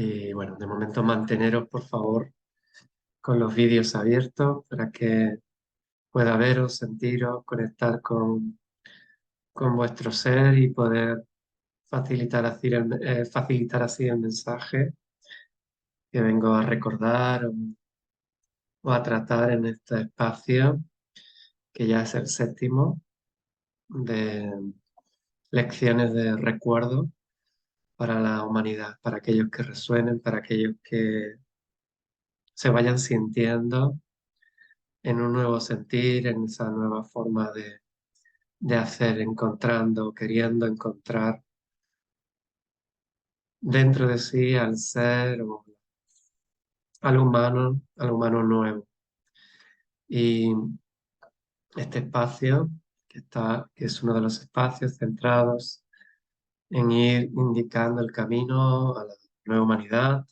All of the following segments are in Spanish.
Y bueno, de momento manteneros, por favor, con los vídeos abiertos para que pueda veros, sentiros, conectar con vuestro ser y poder facilitar así el mensaje que vengo a recordar o a tratar en este espacio, que ya es el séptimo de lecciones de recuerdo para la humanidad, para aquellos que resuenen, para aquellos que se vayan sintiendo en un nuevo sentir, en esa nueva forma de hacer, encontrando, queriendo encontrar dentro de sí al ser o al humano nuevo. Y este espacio, que es uno de los espacios centrados en ir indicando el camino a la nueva humanidad,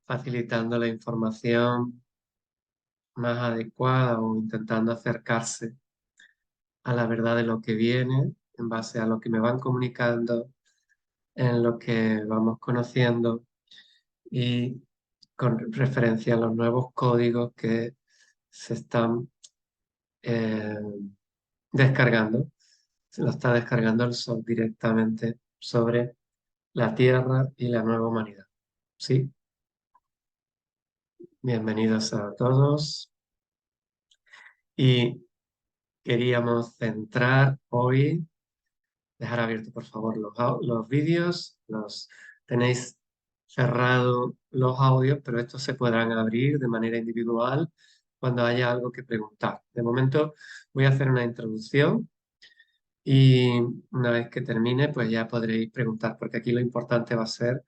facilitando la información más adecuada o intentando acercarse a la verdad de lo que viene en base a lo que me van comunicando, en lo que vamos conociendo y con referencia a los nuevos códigos que se están eh, descargando. Se lo está descargando el sol directamente sobre la Tierra y la nueva humanidad. ¿Sí? Bienvenidos a todos. Y queríamos centrar hoy, dejar abierto por favor los vídeos, tenéis cerrado los audios, pero estos se podrán abrir de manera individual cuando haya algo que preguntar. De momento voy a hacer una introducción y una vez que termine, pues ya podréis preguntar, porque aquí lo importante va a ser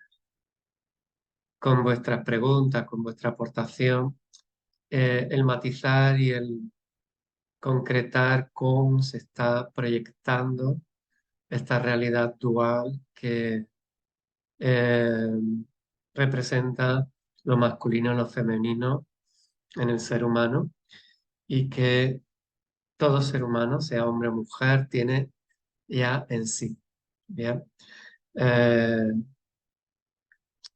con vuestras preguntas, con vuestra aportación, el matizar y el concretar cómo se está proyectando esta realidad dual que eh, representa lo masculino y lo femenino en el ser humano y que todo ser humano, sea hombre o mujer, tiene ya en sí. Bien. Eh,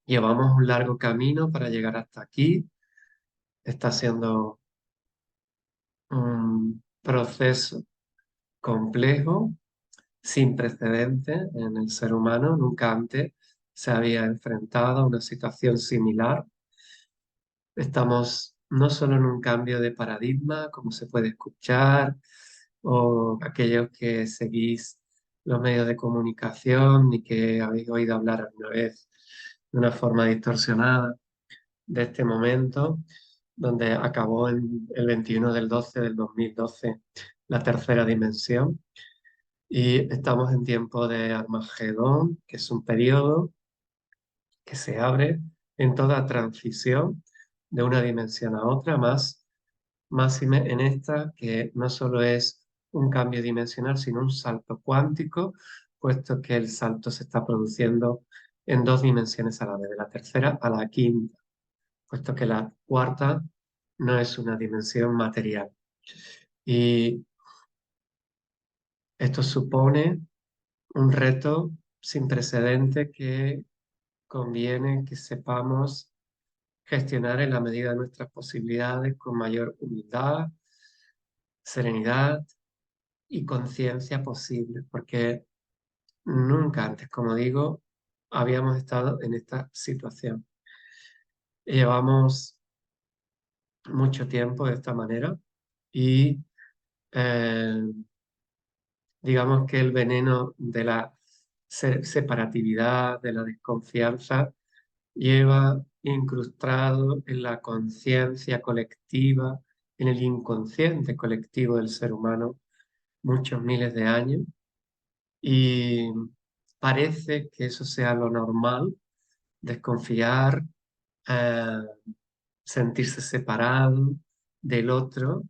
Llevamos un largo camino para llegar hasta aquí. Está siendo un proceso complejo, sin precedentes en el ser humano. Nunca antes se había enfrentado a una situación similar. Estamos no solo en un cambio de paradigma, como se puede escuchar, o aquellos que seguís los medios de comunicación y que habéis oído hablar alguna vez de una forma distorsionada de este momento, donde acabó el 21 del 12 del 2012 la tercera dimensión. Y estamos en tiempo de Armagedón, que es un periodo que se abre en toda transición de una dimensión a otra, máxime en esta, que no solo es un cambio dimensional, sino un salto cuántico, puesto que el salto se está produciendo en dos dimensiones a la vez, de la tercera a la quinta, puesto que la cuarta no es una dimensión material. Y esto supone un reto sin precedente que conviene que sepamos gestionar en la medida de nuestras posibilidades con mayor humildad, serenidad y conciencia posible, porque nunca antes, como digo, habíamos estado en esta situación. Llevamos mucho tiempo de esta manera y eh, digamos que el veneno de la separatividad, de la desconfianza, lleva incrustado en la conciencia colectiva, en el inconsciente colectivo del ser humano, muchos miles de años, y parece que eso sea lo normal, desconfiar, eh, sentirse separado del otro,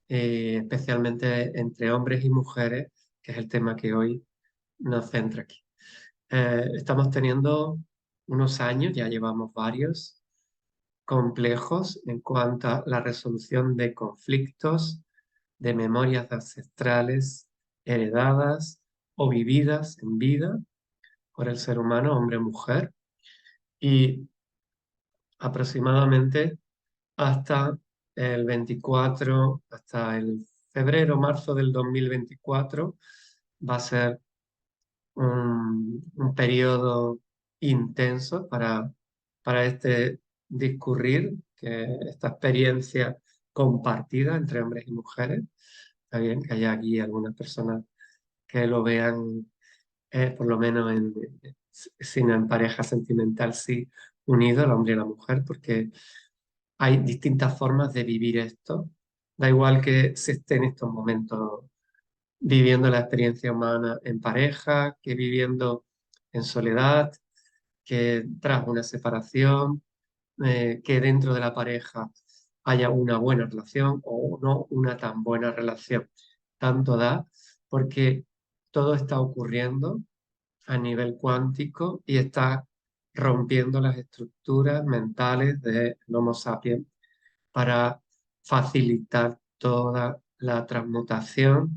especialmente entre hombres y mujeres, que es el tema que hoy nos centra aquí. Estamos teniendo unos años, ya llevamos varios, complejos en cuanto a la resolución de conflictos, de memorias ancestrales heredadas o vividas en vida por el ser humano, hombre o mujer, y aproximadamente hasta el 24, hasta el febrero, marzo del 2024, va a ser un periodo intenso para este discurrir, esta experiencia compartida entre hombres y mujeres. Está bien que haya aquí algunas personas que lo vean, por lo menos sin en pareja sentimental, sí unido, el hombre y la mujer, porque hay distintas formas de vivir esto. Da igual que se esté en estos momentos viviendo la experiencia humana en pareja, que viviendo en soledad, que tras una separación, que dentro de la pareja haya una buena relación o no una tan buena relación. Tanto da porque todo está ocurriendo a nivel cuántico y está rompiendo las estructuras mentales del Homo sapiens para facilitar toda la transmutación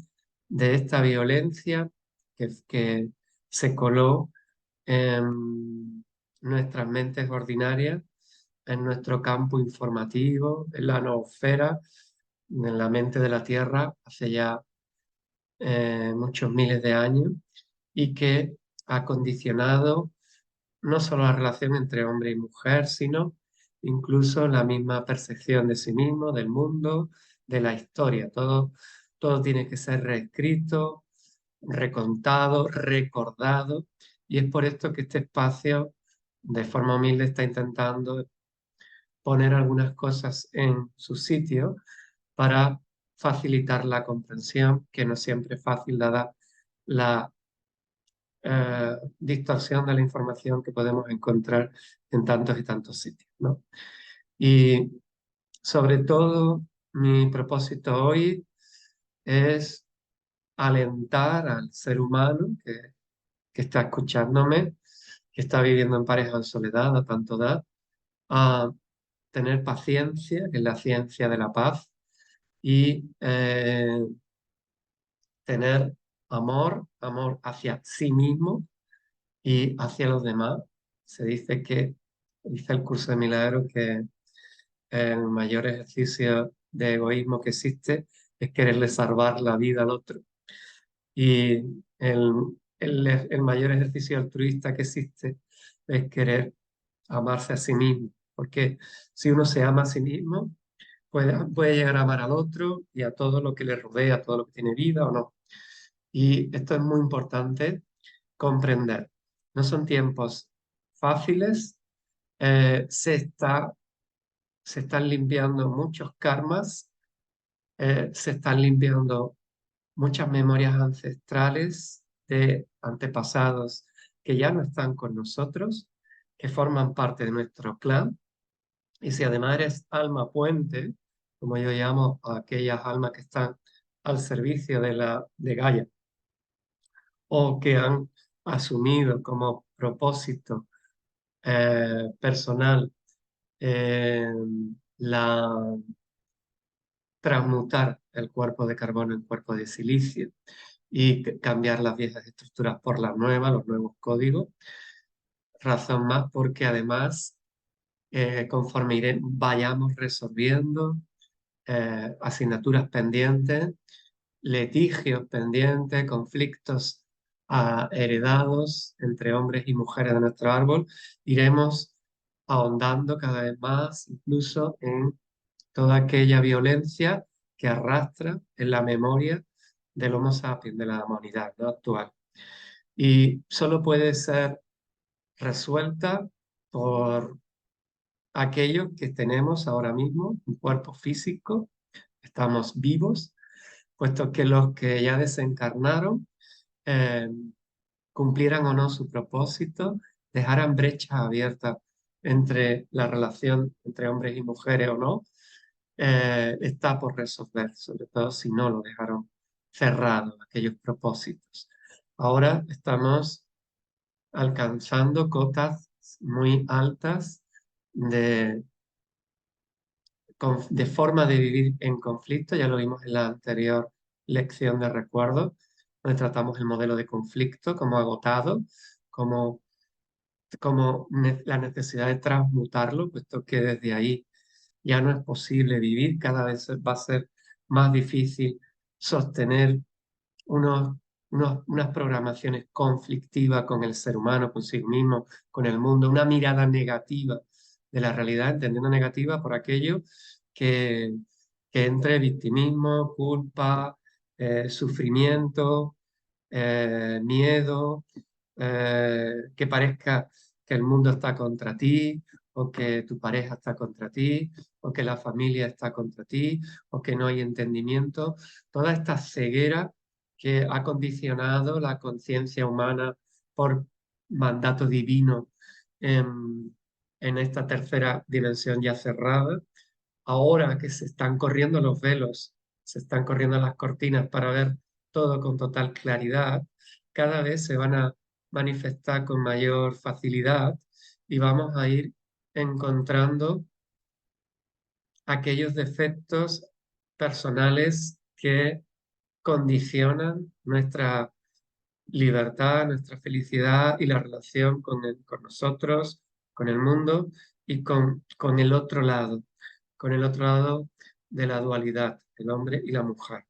de esta violencia que se coló en nuestras mentes ordinarias, en nuestro campo informativo, en la noosfera, en la mente de la Tierra hace ya muchos miles de años y que ha condicionado no solo la relación entre hombre y mujer, sino incluso la misma percepción de sí mismo, del mundo, de la historia. Todo tiene que ser reescrito, recontado, recordado, y es por esto que este espacio, de forma humilde, está intentando poner algunas cosas en su sitio para facilitar la comprensión, que no siempre es fácil dada la distorsión de la información que podemos encontrar en tantos y tantos sitios, ¿no? Y sobre todo, mi propósito hoy es alentar al ser humano que está escuchándome, que está viviendo en pareja en soledad a tanto edad, a tener paciencia, que es la ciencia de la paz, y tener amor hacia sí mismo y hacia los demás. Se dice dice el curso de milagros que el mayor ejercicio de egoísmo que existe es quererle salvar la vida al otro. Y el mayor ejercicio altruista que existe es querer amarse a sí mismo. Porque si uno se ama a sí mismo, puede llegar a amar al otro y a todo lo que le rodea, a todo lo que tiene vida o no. Y esto es muy importante comprender. No son tiempos fáciles, eh, se está, se están limpiando muchos karmas, se están limpiando muchas memorias ancestrales de antepasados que ya no están con nosotros, que forman parte de nuestro clan. Y si además eres alma puente, como yo llamo a aquellas almas que están al servicio de Gaia, o que han asumido como propósito personal eh, la transmutar el cuerpo de carbono en cuerpo de silicio y cambiar las viejas estructuras por las nuevas, los nuevos códigos. Razón más porque además, conforme vayamos resolviendo asignaturas pendientes, litigios pendientes, conflictos heredados entre hombres y mujeres de nuestro árbol, iremos ahondando cada vez más, incluso en toda aquella violencia que arrastra en la memoria del Homo sapiens, de la humanidad, ¿no?, actual. Y solo puede ser resuelta por aquellos que tenemos ahora mismo un cuerpo físico, estamos vivos, puesto que los que ya desencarnaron eh, cumplieran o no su propósito, dejaran brechas abiertas entre la relación entre hombres y mujeres o no, está por resolver, sobre todo si no lo dejaron cerrado, aquellos propósitos. Ahora estamos alcanzando cotas muy altas de, de forma de vivir en conflicto, ya lo vimos en la anterior lección de recuerdo, donde tratamos el modelo de conflicto como agotado, como como la necesidad de transmutarlo, puesto que desde ahí ya no es posible vivir, cada vez va a ser más difícil sostener unos, unas programaciones conflictivas con el ser humano, consigo mismo, con el mundo, una mirada negativa de la realidad, entendiendo negativa por aquello que, que entre victimismo, culpa, sufrimiento, miedo, que parezca que el mundo está contra ti, o que tu pareja está contra ti, o que la familia está contra ti, o que no hay entendimiento. Toda esta ceguera que ha condicionado la conciencia humana por mandato divino en esta tercera dimensión ya cerrada. Ahora que se están corriendo los velos, se están corriendo las cortinas para ver todo con total claridad, cada vez se van a manifestar con mayor facilidad y vamos a ir encontrando aquellos defectos personales que condicionan nuestra libertad, nuestra felicidad y la relación con nosotros, con el mundo y con el otro lado de la dualidad, el hombre y la mujer.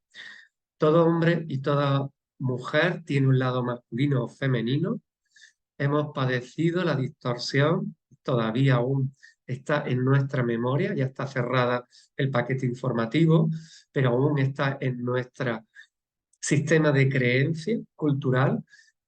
Todo hombre y toda mujer tiene un lado masculino o femenino. Hemos padecido la distorsión, todavía aún está en nuestra memoria, ya está cerrada el paquete informativo, pero aún está en nuestro sistema de creencia cultural,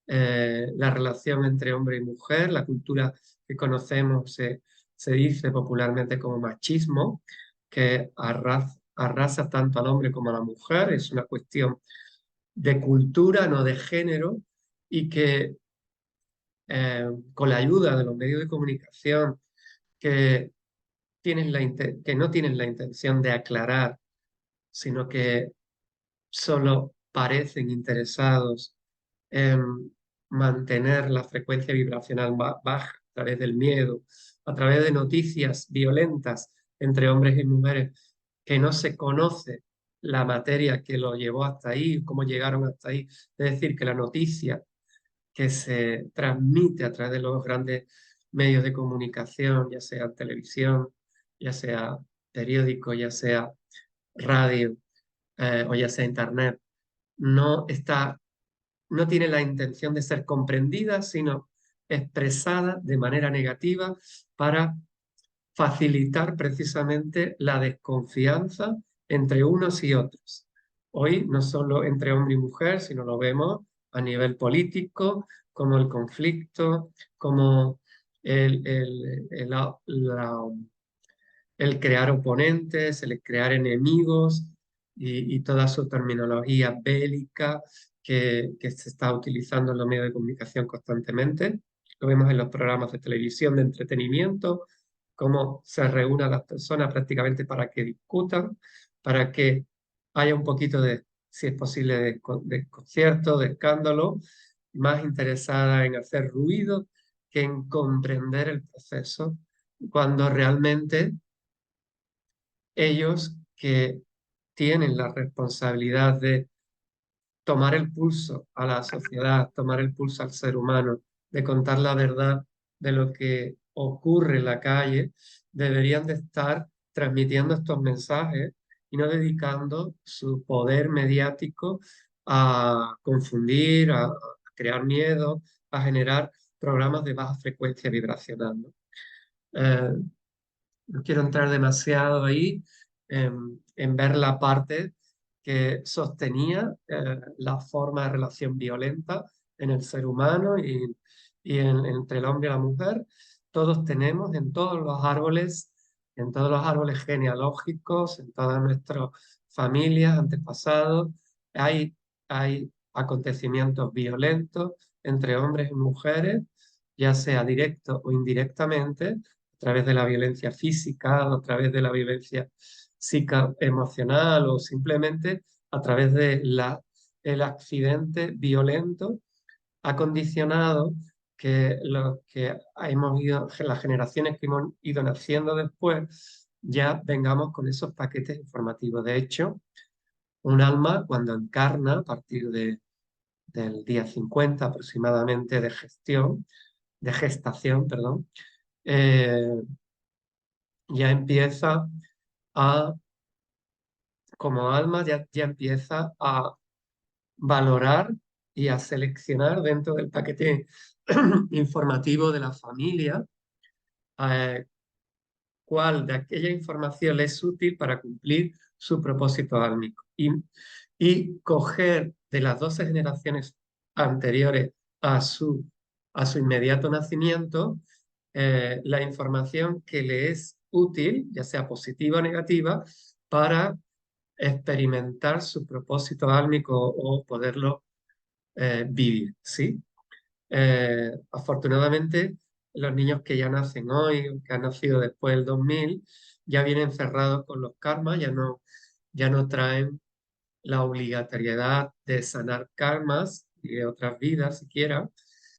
la relación entre hombre y mujer, la cultura que conocemos se dice popularmente como machismo, que arrasa tanto al hombre como a la mujer, es una cuestión de cultura, no de género, y que con la ayuda de los medios de comunicación que, que no tienen la intención de aclarar, sino que solo parecen interesados en mantener la frecuencia vibracional baja a través del miedo, a través de noticias violentas entre hombres y mujeres, que no se conoce la materia que lo llevó hasta ahí, cómo llegaron hasta ahí. Es decir, que la noticia que se transmite a través de los grandes medios de comunicación, ya sea televisión, ya sea periódico, ya sea radio, o ya sea internet, no está, no tiene la intención de ser comprendida, sino expresada de manera negativa para facilitar precisamente la desconfianza entre unos y otros. Hoy no solo entre hombre y mujer, sino lo vemos a nivel político, como el conflicto, como el crear oponentes, el crear enemigos y toda su terminología bélica que se está utilizando en los medios de comunicación constantemente. Lo vemos en los programas de televisión de entretenimiento, cómo se reúnen las personas prácticamente para que discutan, para que haya un poquito de, si es posible, de concierto, de escándalo, más interesada en hacer ruido que en comprender el proceso, cuando realmente ellos que tienen la responsabilidad de tomar el pulso a la sociedad, tomar el pulso al ser humano, de contar la verdad de lo que ocurre en la calle, deberían de estar transmitiendo estos mensajes y no dedicando su poder mediático a confundir, a crear miedo, a generar programas de baja frecuencia vibracional, ¿no? Eh, no quiero entrar demasiado ahí en ver la parte que sostenía la forma de relación violenta en el ser humano y entre el hombre y la mujer. Todos tenemos en todos los árboles genealógicos, en todas nuestras familias, antepasados, hay, hay acontecimientos violentos entre hombres y mujeres, ya sea directo o indirectamente, a través de la violencia física, a través de la violencia psicoemocional o simplemente a través de el accidente violento ha condicionado que los que hemos ido, las generaciones que hemos ido naciendo después, ya vengamos con esos paquetes informativos. De hecho, un alma cuando encarna a partir del día 50 aproximadamente de gestión, de gestación, perdón, eh, ya empieza a, como alma, ya empieza a valorar y a seleccionar dentro del paquete informativo de la familia eh, cuál de aquella información le es útil para cumplir su propósito álmico. Y coger de las 12 generaciones anteriores a a su inmediato nacimiento la información que le es útil, ya sea positiva o negativa, para experimentar su propósito álmico o poderlo vivir, ¿sí? Afortunadamente, los niños que ya nacen hoy, que han nacido después del 2000, ya vienen cerrados con los karmas, ya no traen la obligatoriedad de sanar karmas y de otras vidas siquiera,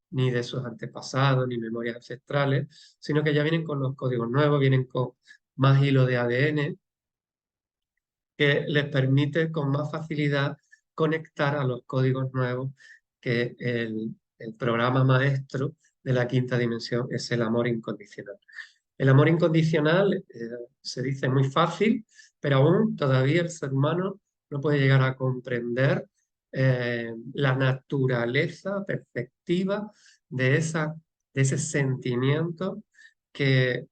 ni de sus antepasados, ni memorias ancestrales, sino que ya vienen con los códigos nuevos, vienen con más hilo de ADN que les permite con más facilidad conectar a los códigos nuevos que el programa maestro de la quinta dimensión es el amor incondicional. El amor incondicional se dice muy fácil, pero aún todavía el ser humano no puede llegar a comprender la naturaleza perfectiva de de ese sentimiento que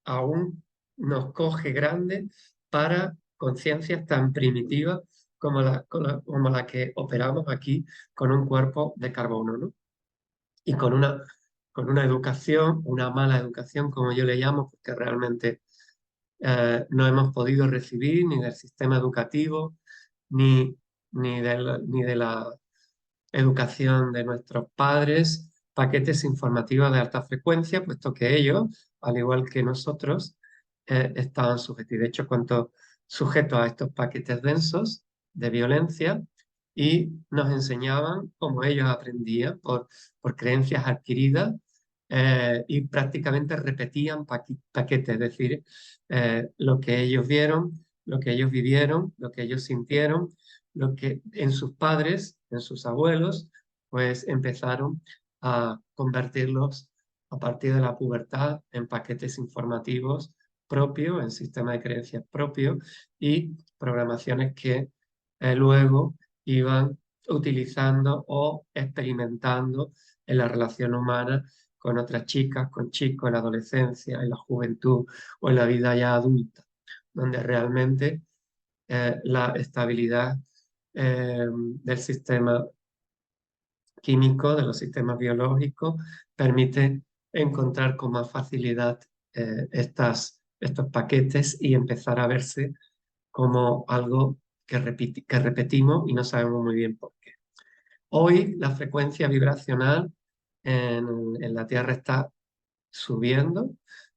aún nos coge grande para conciencias tan primitivas como la que operamos aquí con un cuerpo de carbono, ¿no? Y con una educación, una mala educación, como yo le llamo, porque realmente no hemos podido recibir ni del sistema educativo, ni, ni de la educación de nuestros padres, paquetes informativos de alta frecuencia, puesto que ellos, al igual que nosotros, estaban sujetos. Y de hecho, cuanto sujetos a estos paquetes densos de violencia y nos enseñaban cómo ellos aprendían por creencias adquiridas y prácticamente repetían paquetes, es decir, lo que ellos vieron, lo que ellos vivieron, lo que ellos sintieron, lo que en sus padres, en sus abuelos, pues empezaron a convertirlos a partir de la pubertad en paquetes informativos propios, en sistemas de creencias propios y programaciones que luego iban utilizando o experimentando en la relación humana con otras chicas, con chicos, en la adolescencia, en la juventud o en la vida ya adulta, donde realmente la estabilidad del sistema químico, de los sistemas biológicos, permite encontrar con más facilidad estos paquetes y empezar a verse como algo que repetimos y no sabemos muy bien por qué. Hoy la frecuencia vibracional en la Tierra está subiendo.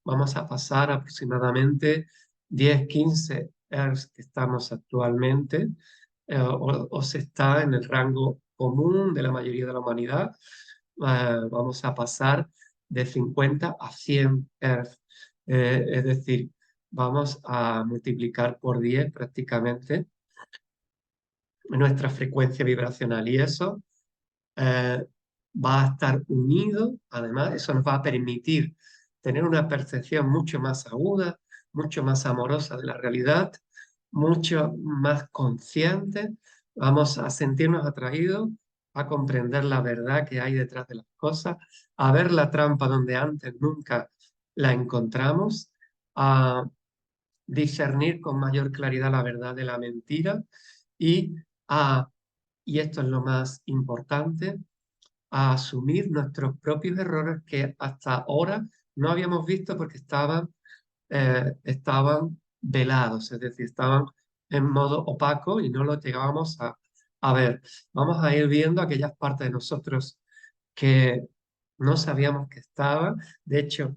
Vamos a pasar aproximadamente 10-15 Hz que estamos actualmente, o se está en el rango común de la mayoría de la humanidad. Vamos a pasar de 50 a 100 Hz. Es decir, vamos a multiplicar por 10 prácticamente nuestra frecuencia vibracional y eso eh, va a estar unido, además, eso nos va a permitir tener una percepción mucho más aguda, mucho más amorosa de la realidad, mucho más consciente, vamos a sentirnos atraídos, a comprender la verdad que hay detrás de las cosas, a ver la trampa donde antes nunca la encontramos, a discernir con mayor claridad la verdad de la mentira y a, y esto es lo más importante, a asumir nuestros propios errores que hasta ahora no habíamos visto porque estaban velados, es decir, estaban en modo opaco y no lo llegábamos a ver. Vamos a ir viendo aquellas partes de nosotros que no sabíamos que estaban. De hecho,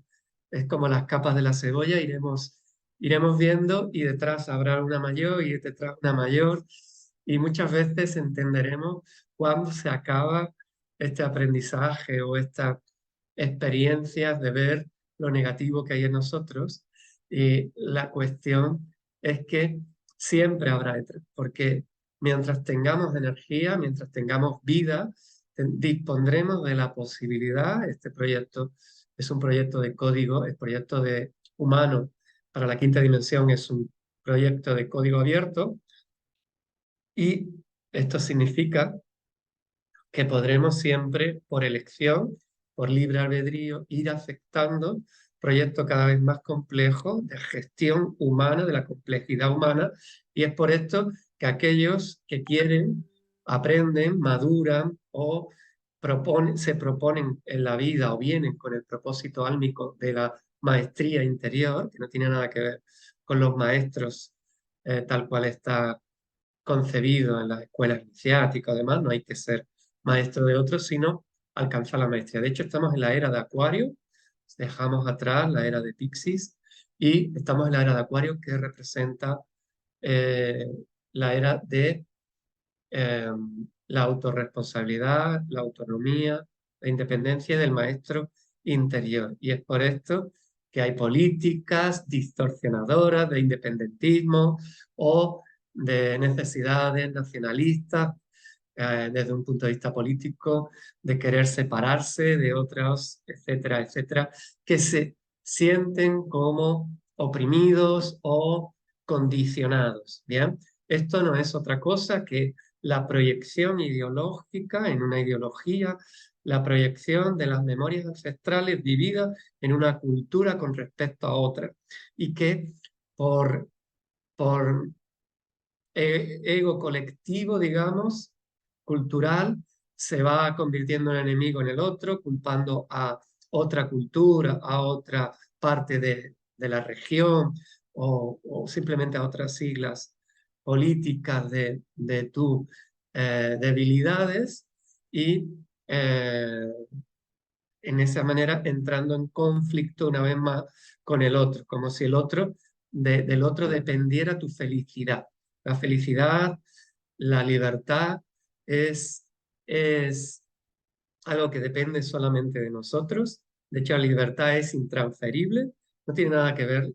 es como las capas de la cebolla, iremos viendo y detrás habrá una mayor y detrás una mayor y muchas veces entenderemos cuándo se acaba este aprendizaje o estas experiencias de ver lo negativo que hay en nosotros. Y la cuestión es que siempre habrá detrás, porque mientras tengamos energía, mientras tengamos vida, dispondremos de la posibilidad, este proyecto es un proyecto de código, el proyecto de humano para la quinta dimensión es un proyecto de código abierto, y esto significa que podremos siempre, por elección, por libre albedrío, ir aceptando proyectos cada vez más complejos de gestión humana, de la complejidad humana, y es por esto que aquellos que quieren, aprenden, maduran o se proponen en la vida o vienen con el propósito álmico de la maestría interior, que no tiene nada que ver con los maestros tal cual está concebido en las escuelas iniciáticas. Además, no hay que ser maestro de otros, sino alcanzar la maestría. De hecho, estamos en la era de Acuario, dejamos atrás la era de Piscis y estamos en la era de Acuario, que representa eh, la era de eh, la autorresponsabilidad, la autonomía, la independencia del maestro interior. Y es por esto que hay políticas distorsionadoras de independentismo o de necesidades nacionalistas desde un punto de vista político, de querer separarse de otros, etcétera, etcétera, que se sienten como oprimidos o condicionados. ¿Bien? Esto no es otra cosa que la proyección ideológica en una ideología, la proyección de las memorias ancestrales vividas en una cultura con respecto a otra, y que por, por ego colectivo, digamos, cultural, se va convirtiendo en enemigo en el otro, culpando a otra cultura, a otra parte de la región o simplemente a otras siglas políticas de tus debilidades, y en esa manera entrando en conflicto una vez más con el otro, como si el otro, del otro dependiera tu felicidad. La felicidad, la libertad es algo que depende solamente de nosotros. De hecho, la libertad es intransferible, no tiene nada que ver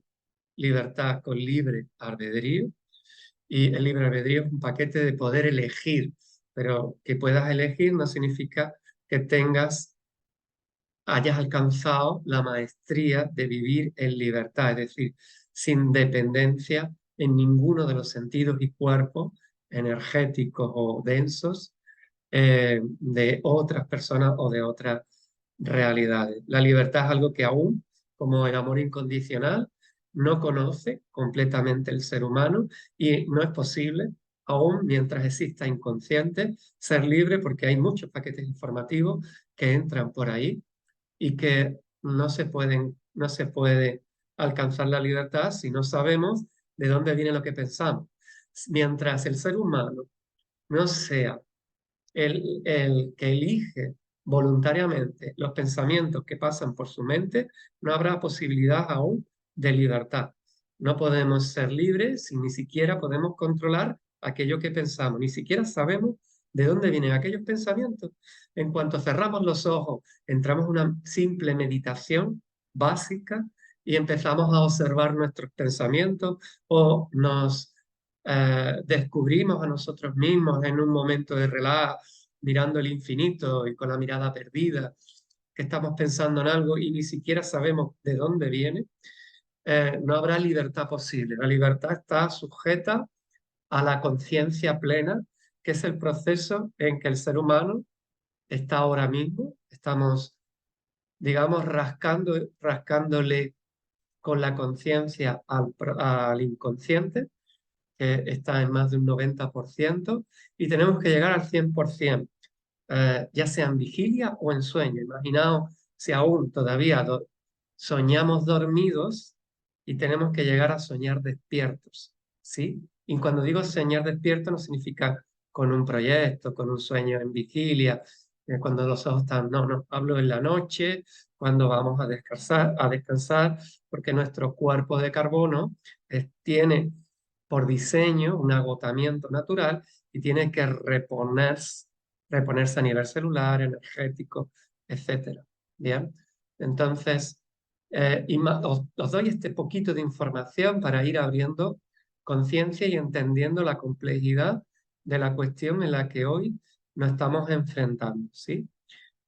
libertad con libre albedrío. Y el libre albedrío es un paquete de poder elegir, pero que puedas elegir no significa que hayas alcanzado la maestría de vivir en libertad, es decir, sin dependencia en ninguno de los sentidos y cuerpos energéticos o densos de otras personas o de otras realidades. La libertad es algo que aún, como el amor incondicional, no conoce completamente el ser humano, y no es posible, aún mientras exista inconsciente, ser libre, porque hay muchos paquetes informativos que entran por ahí y que no se puede alcanzar la libertad si no sabemos de dónde viene lo que pensamos. Mientras el ser humano no sea el que elige voluntariamente los pensamientos que pasan por su mente, no habrá posibilidad aún de libertad. No podemos ser libres si ni siquiera podemos controlar aquello que pensamos, ni siquiera sabemos de dónde vienen aquellos pensamientos. En cuanto cerramos los ojos, entramos en una simple meditación básica y empezamos a observar nuestros pensamientos, o nos descubrimos a nosotros mismos en un momento de relax, mirando el infinito y con la mirada perdida, que estamos pensando en algo y ni siquiera sabemos de dónde viene. No habrá libertad posible. La libertad está sujeta a la conciencia plena, que es el proceso en que el ser humano está ahora mismo. Estamos, digamos, rascándole con la conciencia al inconsciente, que está en más de un 90%, y tenemos que llegar al 100%, ya sea en vigilia o en sueño. Imaginaos si aún todavía soñamos dormidos y tenemos que llegar a soñar despiertos, ¿sí? Y cuando digo soñar despierto no significa con un proyecto, con un sueño en vigilia, cuando los ojos están, no, no, hablo en la noche, cuando vamos a descansar, porque nuestro cuerpo de carbono tiene por diseño un agotamiento natural y tiene que reponerse a nivel celular, energético, etcétera. ¿Bien? Entonces, os doy este poquito de información para ir abriendo conciencia y entendiendo la complejidad de la cuestión en la que hoy nos estamos enfrentando, ¿sí?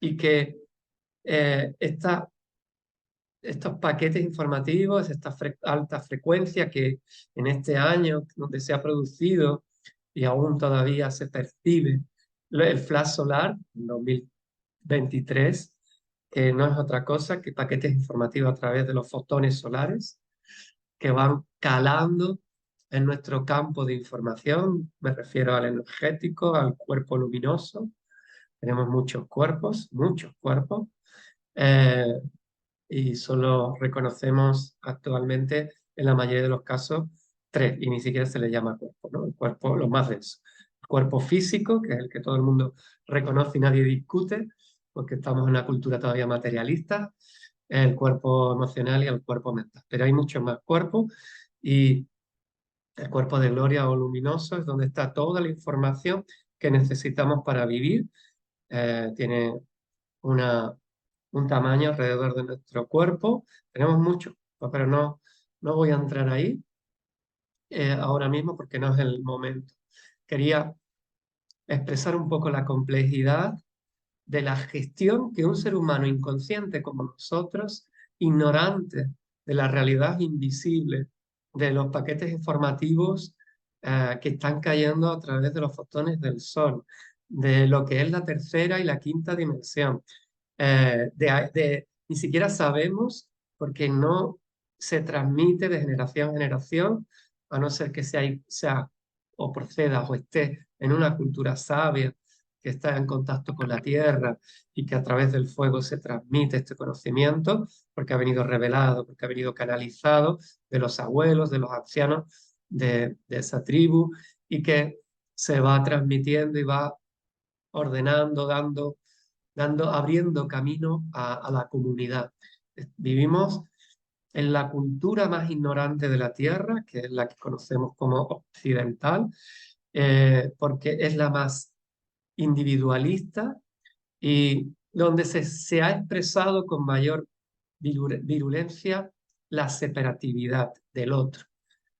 Y que eh, esta- estos paquetes informativos, esta alta frecuencia que en este año donde se ha producido y aún todavía se percibe el flash solar en 2023, que no es otra cosa que paquetes informativos a través de los fotones solares que van calando en nuestro campo de información. Me refiero al energético, al cuerpo luminoso. Tenemos muchos cuerpos, eh, y solo reconocemos actualmente, en la mayoría de los casos, tres, y ni siquiera se le llama cuerpo, ¿no? El cuerpo, lo más denso. El cuerpo físico, que es el que todo el mundo reconoce y nadie discute, porque estamos en una cultura todavía materialista, el cuerpo emocional y el cuerpo mental. Pero hay muchos más cuerpos y el cuerpo de gloria o luminoso es donde está toda la información que necesitamos para vivir. Tiene una, un tamaño alrededor de nuestro cuerpo. Tenemos mucho, pero no voy a entrar ahí ahora mismo porque no es el momento. Quería expresar un poco la complejidad de la gestión que un ser humano inconsciente como nosotros, ignorante de la realidad invisible, de los paquetes informativos que están cayendo a través de los fotones del Sol, de lo que es la tercera y la quinta dimensión. Ni siquiera sabemos porque no se transmite de generación en generación, a no ser que sea o proceda o esté en una cultura sabia que está en contacto con la tierra y que a través del fuego se transmite este conocimiento, porque ha venido revelado, porque ha venido canalizado de los abuelos, de los ancianos de esa tribu, y que se va transmitiendo y va ordenando, abriendo camino a la comunidad. Vivimos en la cultura más ignorante de la Tierra, que es la que conocemos como occidental, porque es la más individualista y donde se ha expresado con mayor virulencia la separatividad del otro.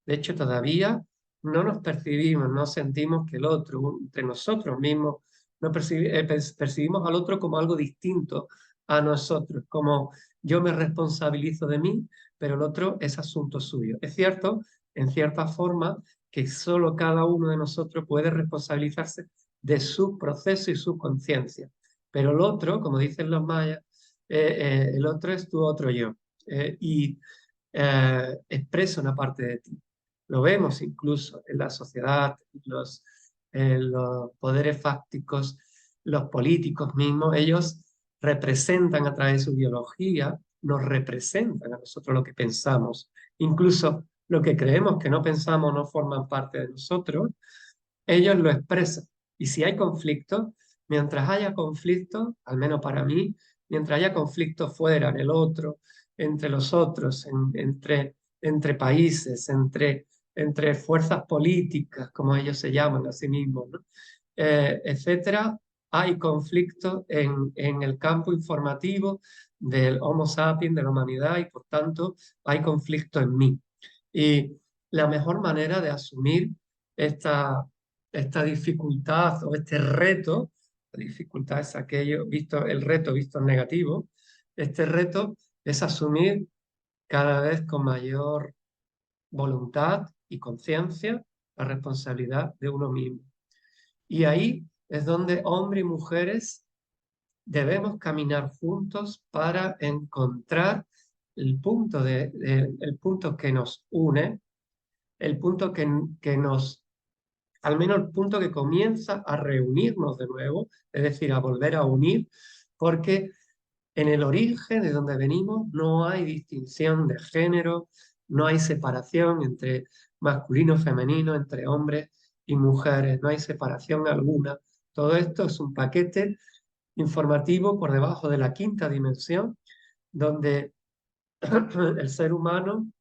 De hecho, todavía no nos percibimos, no sentimos que el otro, entre nosotros mismos, no percibimos al otro como algo distinto a nosotros, como yo me responsabilizo de mí, pero el otro es asunto suyo. Es cierto, en cierta forma, que solo cada uno de nosotros puede responsabilizarse de su proceso y su conciencia, pero el otro, como dicen los mayas, el otro es tu otro yo, y expresa una parte de ti. Lo vemos incluso en la sociedad, en los poderes fácticos, los políticos mismos, ellos representan a través de su biología, nos representan a nosotros lo que pensamos. Incluso lo que creemos que no pensamos no forman parte de nosotros, ellos lo expresan. Y si hay conflicto, mientras haya conflicto, al menos para mí, mientras haya conflicto fuera, en el otro, entre los otros, entre países, entre fuerzas políticas, como ellos se llaman a sí mismos, ¿no? Etcétera, hay conflicto en el campo informativo del Homo sapiens, de la humanidad, y por tanto hay conflicto en mí. Y la mejor manera de asumir esta, esta dificultad o este reto, la dificultad es aquello visto, el reto visto en negativo, este reto es asumir cada vez con mayor voluntad y conciencia la responsabilidad de uno mismo. Y ahí es donde hombres y mujeres debemos caminar juntos para encontrar el punto que nos une, el punto que nos, al menos el punto que comienza a reunirnos de nuevo, es decir, a volver a unir, porque en el origen de donde venimos no hay distinción de género, no hay separación entre masculino, femenino, entre hombres y mujeres, no hay separación alguna. Todo esto es un paquete informativo por debajo de la quinta dimensión, donde el ser humano,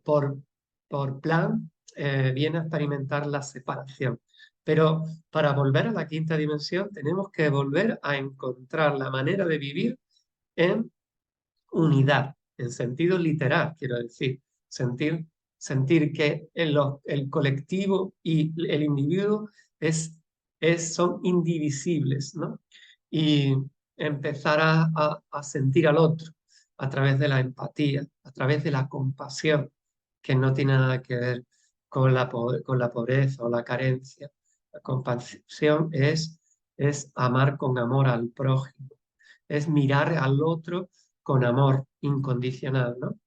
por plan, viene a experimentar la separación. Pero para volver a la quinta dimensión tenemos que volver a encontrar la manera de vivir en unidad, en sentido literal, quiero decir, sentir que el colectivo y el individuo es son indivisibles, ¿no? Y empezar a sentir al otro a través de la empatía, a través de la compasión, que no tiene nada que ver con con la pobreza o la carencia. La compasión es amar con amor al prójimo, es mirar al otro con amor incondicional, ¿no?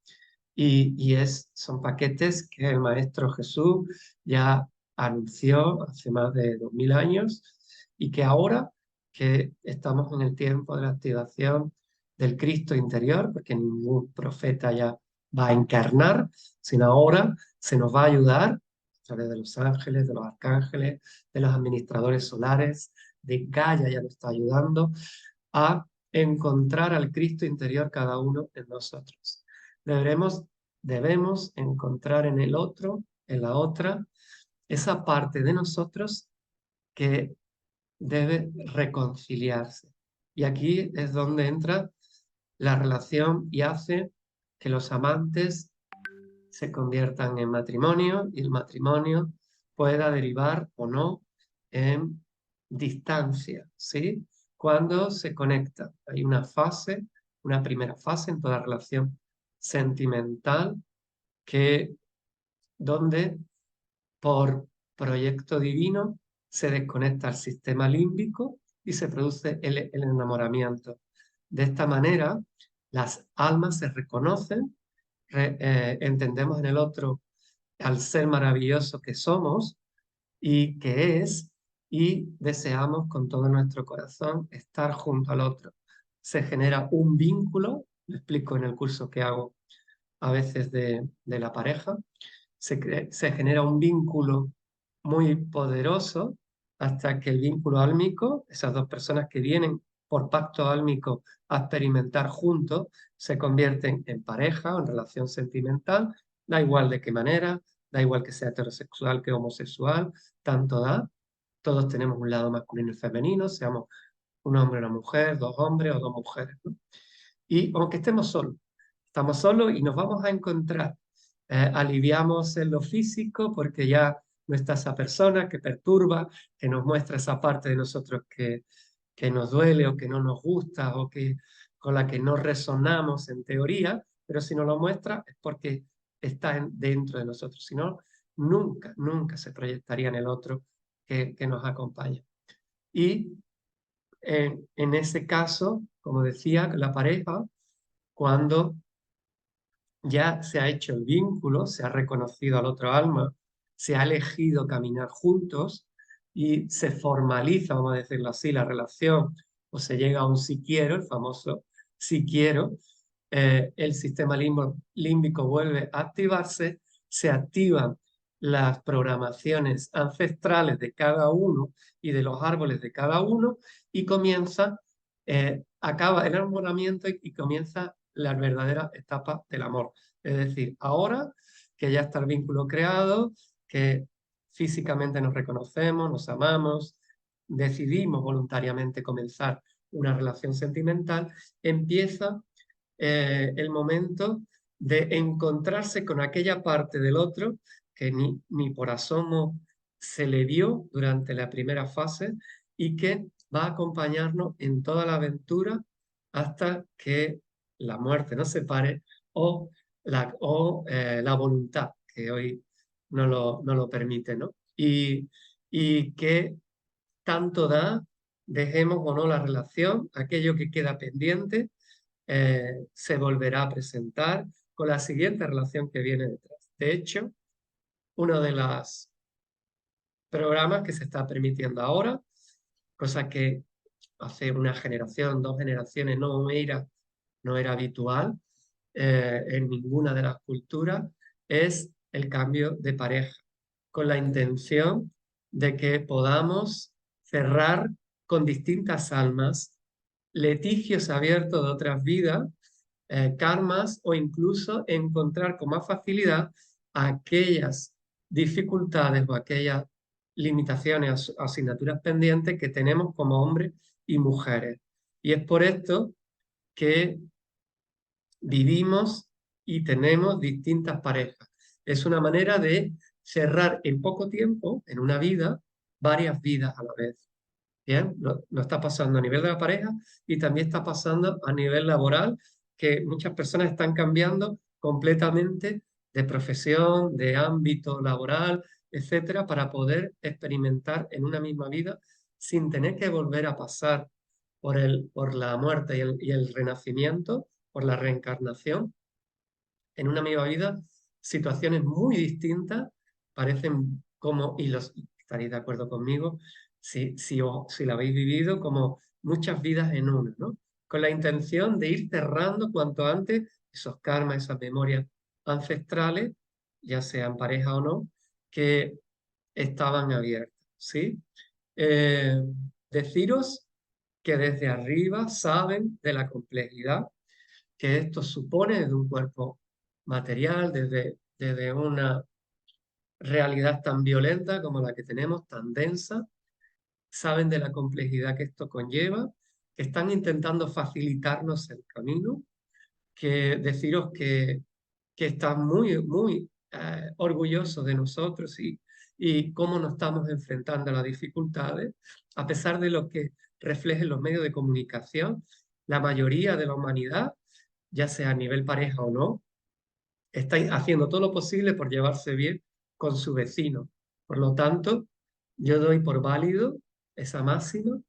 Son paquetes que el Maestro Jesús ya anunció hace más de 2000 años y que ahora que estamos en el tiempo de la activación del Cristo interior, porque ningún profeta ya va a encarnar, sino ahora se nos va a ayudar a través de los ángeles, de los arcángeles, de los administradores solares, de Gaia ya nos está ayudando a encontrar al Cristo interior cada uno en nosotros. Debemos, debemos encontrar en el otro, en la otra, esa parte de nosotros que debe reconciliarse. Y aquí es donde entra la relación y hace que los amantes se conviertan en matrimonio y el matrimonio pueda derivar o no en distancia, ¿sí? Cuando se conecta. Hay una fase, una primera fase en toda relación sentimental que donde por proyecto divino se desconecta el sistema límbico y se produce el enamoramiento. De esta manera, las almas se reconocen, entendemos en el otro al ser maravilloso que somos y que es, y deseamos con todo nuestro corazón estar junto al otro. Se genera un vínculo, lo explico en el curso que hago a veces de la pareja, se genera un vínculo muy poderoso hasta que el vínculo álmico, esas dos personas que vienen por pacto álmico a experimentar juntos, se convierten en pareja o en relación sentimental, da igual de qué manera, da igual que sea heterosexual que homosexual, tanto da. Todos tenemos un lado masculino y femenino, seamos un hombre y una mujer, dos hombres o dos mujeres, ¿no? Y aunque estamos solos y nos vamos a encontrar. Aliviamos en lo físico porque ya no está esa persona que perturba, que nos muestra esa parte de nosotros que nos duele o que no nos gusta o que con la que no resonamos en teoría, pero si nos lo muestra es porque está dentro de nosotros. Si no, nunca, nunca se proyectaría en el otro que nos acompaña. Y en ese caso, como decía, la pareja, cuando ya se ha hecho el vínculo, se ha reconocido al otro alma, se ha elegido caminar juntos y se formaliza, vamos a decirlo así, la relación, o se llega a un si quiero, el famoso si quiero, el sistema límbico vuelve a activarse, se activan las programaciones ancestrales de cada uno y de los árboles de cada uno y comienza, acaba el enamoramiento y comienza la verdadera etapa del amor. Es decir, ahora que ya está el vínculo creado, que físicamente nos reconocemos, nos amamos, decidimos voluntariamente comenzar una relación sentimental, empieza el momento de encontrarse con aquella parte del otro que ni por asomo se le vio durante la primera fase y que va a acompañarnos en toda la aventura hasta que la muerte nos separe o la voluntad, que hoy no lo permite, ¿no? Y que tanto da, dejemos o no la relación, aquello que queda pendiente se volverá a presentar con la siguiente relación que viene detrás. De hecho, uno de los programas que se está permitiendo ahora, cosa que hace una generación, dos generaciones no era habitual en ninguna de las culturas, es el cambio de pareja, con la intención de que podamos cerrar con distintas almas litigios abiertos de otras vidas, karmas o incluso encontrar con más facilidad aquellas dificultades o aquellas limitaciones o asignaturas pendientes que tenemos como hombres y mujeres. Y es por esto que vivimos y tenemos distintas parejas. Es una manera de cerrar en poco tiempo, en una vida, varias vidas a la vez. Bien, lo está pasando a nivel de la pareja y también está pasando a nivel laboral, que muchas personas están cambiando completamente de profesión, de ámbito laboral, etcétera, para poder experimentar en una misma vida sin tener que volver a pasar por la muerte y el renacimiento, por la reencarnación, en una misma vida, situaciones muy distintas parecen como, y estaréis de acuerdo conmigo, si la habéis vivido, como muchas vidas en una, ¿no? Con la intención de ir cerrando cuanto antes esos karmas, esas memorias ancestrales, ya sean pareja o no, que estaban abiertas, ¿sí? Eh, Deciros que desde arriba saben de la complejidad que esto supone desde un cuerpo material, desde una realidad tan violenta como la que tenemos, tan densa, saben de la complejidad que esto conlleva, que están intentando facilitarnos el camino, que deciros que están muy orgullosos de nosotros y cómo nos estamos enfrentando a las dificultades, a pesar de lo que reflejen los medios de comunicación, la mayoría de la humanidad, ya sea a nivel pareja o no, está haciendo todo lo posible por llevarse bien con su vecino. Por lo tanto, yo doy por válido esa máxima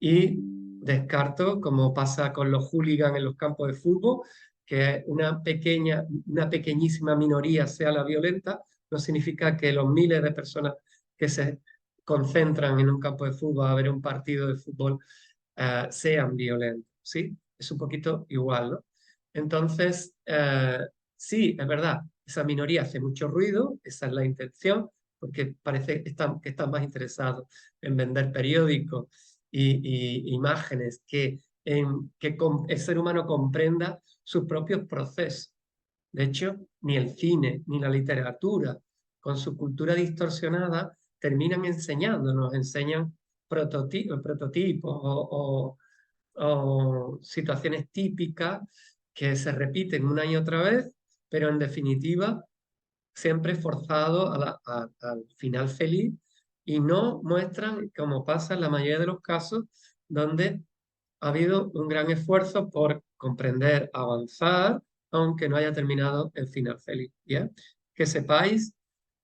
y descarto, como pasa con los hooligans en los campos de fútbol, que una pequeñísima minoría sea la violenta, no significa que los miles de personas que se concentran en un campo de fútbol a ver un partido de fútbol sean violentos, ¿sí? Es un poquito igual, ¿no? Entonces, sí, es verdad, esa minoría hace mucho ruido, esa es la intención, porque parece que están más interesados en vender periódicos y imágenes que en que el ser humano comprenda sus propios procesos. De hecho, ni el cine ni la literatura, con su cultura distorsionada, terminan enseñando, nos enseñan prototipos o situaciones típicas que se repiten una y otra vez, pero en definitiva siempre forzado al final feliz y no muestran, como pasa en la mayoría de los casos, donde ha habido un gran esfuerzo por comprender, avanzar, aunque no haya terminado el final feliz. ¿Ya? Que sepáis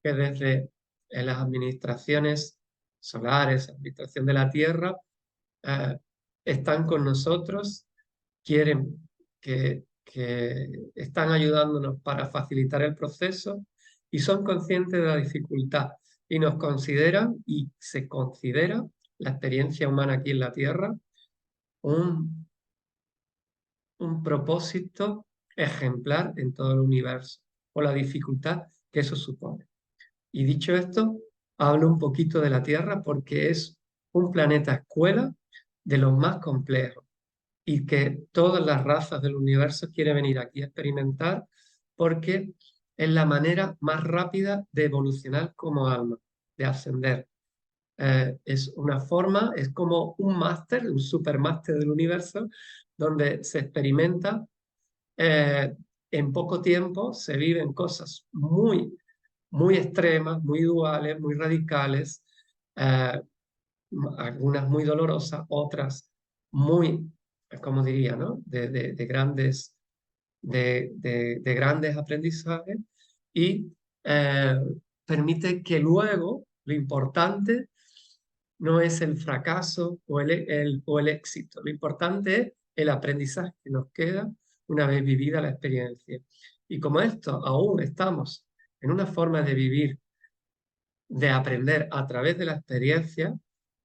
que desde las administraciones solares, administración de la Tierra, eh, están con nosotros, quieren que están ayudándonos para facilitar el proceso y son conscientes de la dificultad y nos consideran y se considera la experiencia humana aquí en la Tierra un, un propósito ejemplar en todo el universo por la dificultad que eso supone. Y dicho esto, hablo un poquito de la Tierra porque es un planeta escuela de los más complejos y que todas las razas del universo quieren venir aquí a experimentar porque es la manera más rápida de evolucionar como alma, de ascender. Es una forma, es como un máster, un supermáster del universo, donde se experimenta en poco tiempo, se viven cosas muy extremas, muy duales, muy radicales, eh, algunas muy dolorosas, otras muy, como diría, ¿no? De grandes aprendizajes y eh, permite que luego lo importante no es el fracaso o el éxito, lo importante es el aprendizaje que nos queda una vez vivida la experiencia. Y como esto aún estamos en una forma de vivir, de aprender a través de la experiencia,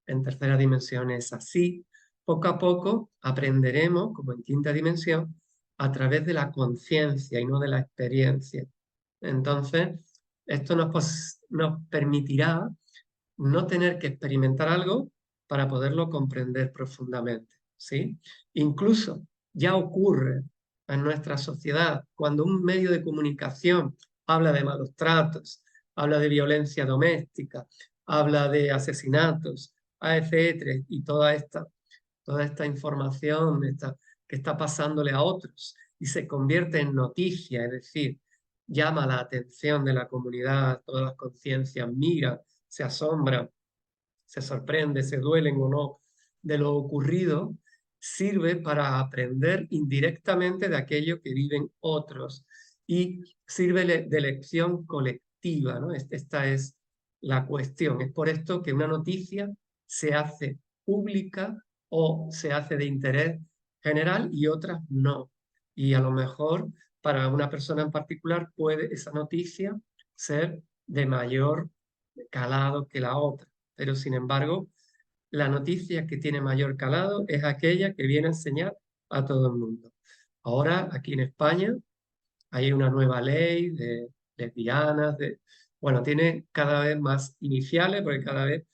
en tercera dimensión es así, poco a poco aprenderemos, como en quinta dimensión, a través de la conciencia y no de la experiencia. Entonces, esto nos permitirá no tener que experimentar algo para poderlo comprender profundamente, ¿sí? Incluso ya ocurre en nuestra sociedad cuando un medio de comunicación habla de malos tratos, habla de violencia doméstica, habla de asesinatos, etcétera, y toda esta información que está pasándole a otros y se convierte en noticia, es decir, llama la atención de la comunidad, todas las conciencias miran, se asombran se sorprende, se duelen o no de lo ocurrido, sirve para aprender indirectamente de aquello que viven otros y sirve de lección colectiva, ¿no? Esta es la cuestión. Es por esto que una noticia se hace pública o se hace de interés general y otras no. Y a lo mejor para una persona en particular puede esa noticia ser de mayor calado que la otra. Pero sin embargo, la noticia que tiene mayor calado es aquella que viene a enseñar a todo el mundo. Ahora, aquí en España, hay una nueva ley de lesbianas, bueno, tiene cada vez más iniciales porque cada vez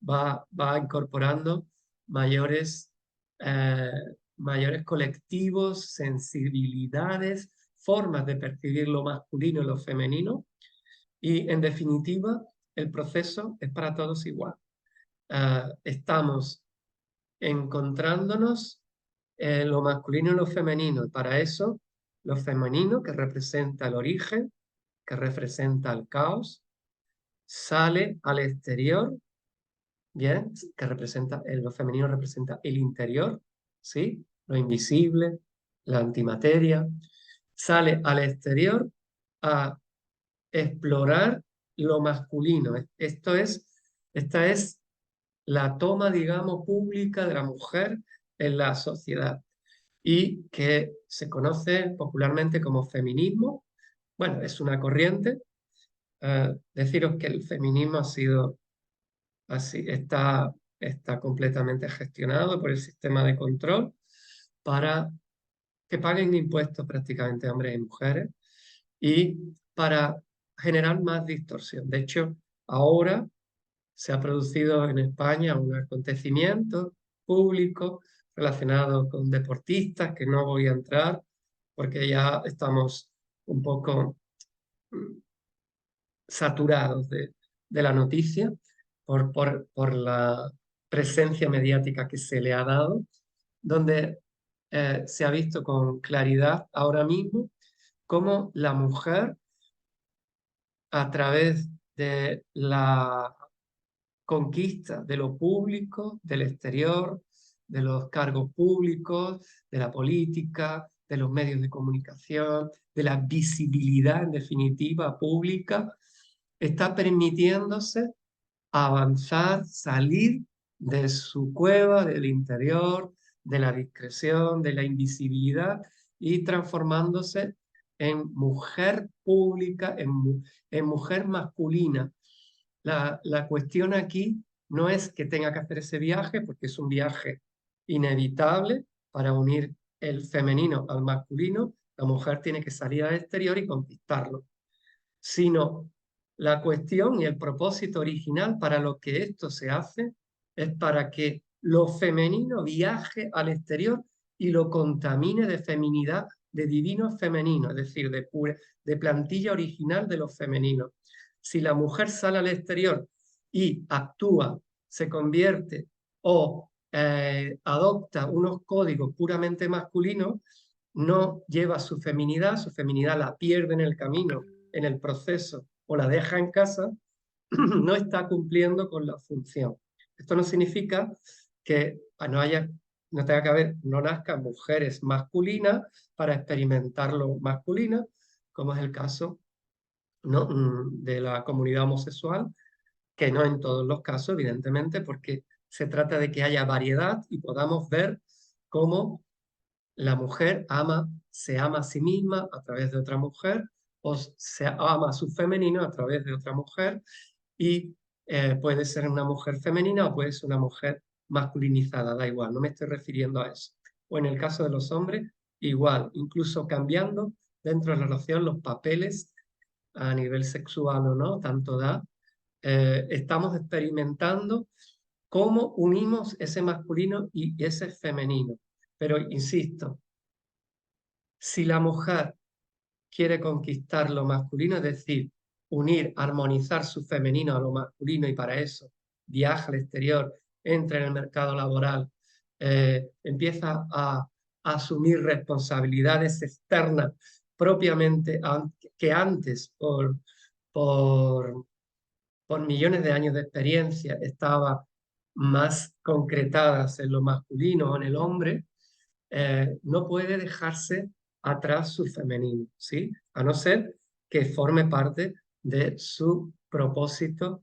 va incorporando mayores, eh, mayores colectivos, sensibilidades, formas de percibir lo masculino y lo femenino. Y en definitiva, el proceso es para todos igual. Estamos encontrándonos en lo masculino y lo femenino. Y para eso, lo femenino, que representa el origen, que representa el caos, sale al exterior, ¿bien? Que representa, lo femenino representa el interior, ¿sí? Lo invisible, la antimateria. Sale al exterior a explorar lo masculino. Esta es la toma, digamos, pública de la mujer en la sociedad y que se conoce popularmente como feminismo. Bueno, es una corriente. Deciros que el feminismo ha sido así, está completamente gestionado por el sistema de control para que paguen impuestos prácticamente hombres y mujeres y para generar más distorsión. De hecho, ahora se ha producido en España un acontecimiento público relacionado con deportistas, que no voy a entrar porque ya estamos un poco saturados de la noticia por la presencia mediática que se le ha dado, donde se ha visto con claridad ahora mismo cómo la mujer, a través de la conquista de lo público, del exterior, de los cargos públicos, de la política, de los medios de comunicación, de la visibilidad en definitiva pública, está permitiéndose avanzar, salir de su cueva, del interior, de la discreción, de la invisibilidad y transformándose en mujer pública, en mujer masculina. La cuestión aquí no es que tenga que hacer ese viaje, porque es un viaje inevitable para unir el femenino al masculino. La mujer tiene que salir al exterior y conquistarlo, sino la cuestión y el propósito original para lo que esto se hace es para que lo femenino viaje al exterior y lo contamine de feminidad, de divino femenino, es decir, de plantilla original de lo femenino. Si la mujer sale al exterior y actúa, se convierte o adopta unos códigos puramente masculinos, no lleva su feminidad la pierde en el camino, en el proceso, o la deja en casa, no está cumpliendo con la función. Esto no significa que no tenga que haber, no nazcan mujeres masculinas para experimentar lo masculino, como es el caso, ¿no?, de la comunidad homosexual, que no en todos los casos, evidentemente, porque se trata de que haya variedad y podamos ver cómo la mujer se ama a sí misma a través de otra mujer o se ama a su femenino a través de otra mujer y puede ser una mujer femenina o puede ser una mujer masculinizada, da igual, no me estoy refiriendo a eso. O en el caso de los hombres, igual, incluso cambiando dentro de la relación los papeles a nivel sexual o no, tanto da. Estamos experimentando cómo unimos ese masculino y ese femenino. Pero insisto, si la mujer quiere conquistar lo masculino, es decir, unir, armonizar su femenino a lo masculino y para eso viaja al exterior, entra en el mercado laboral, empieza a asumir responsabilidades externas propiamente que antes por, por millones de años de experiencia estaba más concretadas en lo masculino o en el hombre, no puede dejarse atrás su femenino, ¿sí? A no ser que forme parte de su propósito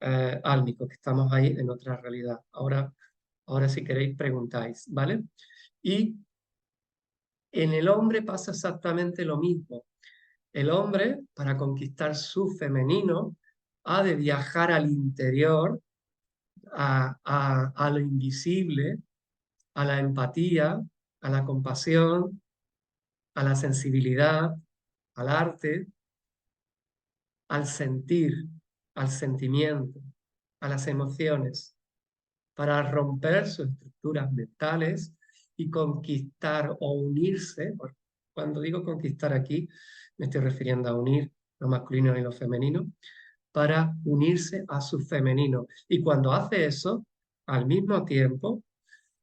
álmico, que estamos ahí en otra realidad. Ahora si queréis preguntáis, ¿vale? Y en el hombre pasa exactamente lo mismo. El hombre, para conquistar su femenino, ha de viajar al interior, a lo invisible, a la empatía, a la compasión, a la sensibilidad, al arte, al sentir, al sentimiento, a las emociones, para romper sus estructuras mentales y conquistar o unirse. Cuando digo conquistar aquí, me estoy refiriendo a unir lo masculino y lo femenino, para unirse a su femenino. Y cuando hace eso, al mismo tiempo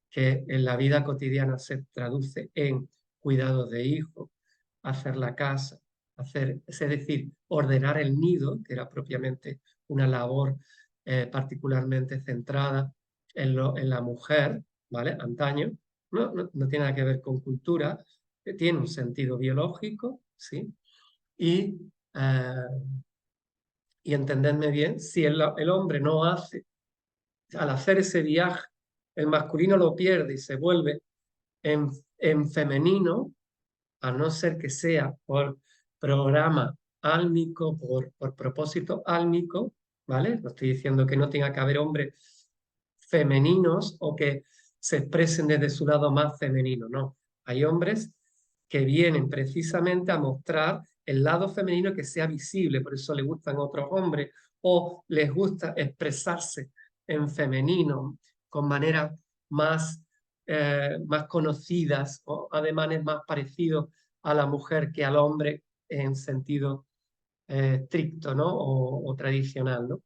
que en la vida cotidiana se traduce en cuidados de hijos, hacer la casa, es decir, ordenar el nido, que era propiamente una labor particularmente centrada en la mujer, ¿vale? Antaño, no tiene nada que ver con cultura, tiene un sentido biológico, ¿sí? Y, eh, y entendedme bien, si el hombre no hace, al hacer ese viaje, el masculino lo pierde y se vuelve en, en femenino, a no ser que sea por programa álmico, por propósito álmico, ¿vale? No estoy diciendo que no tenga que haber hombres femeninos o que se expresen desde su lado más femenino, no. Hay hombres que vienen precisamente a mostrar el lado femenino que sea visible, por eso le gustan otros hombres o les gusta expresarse en femenino con maneras más conocidas o ademanes más parecidos a la mujer que al hombre en sentido estricto, ¿no? O tradicional, ¿no?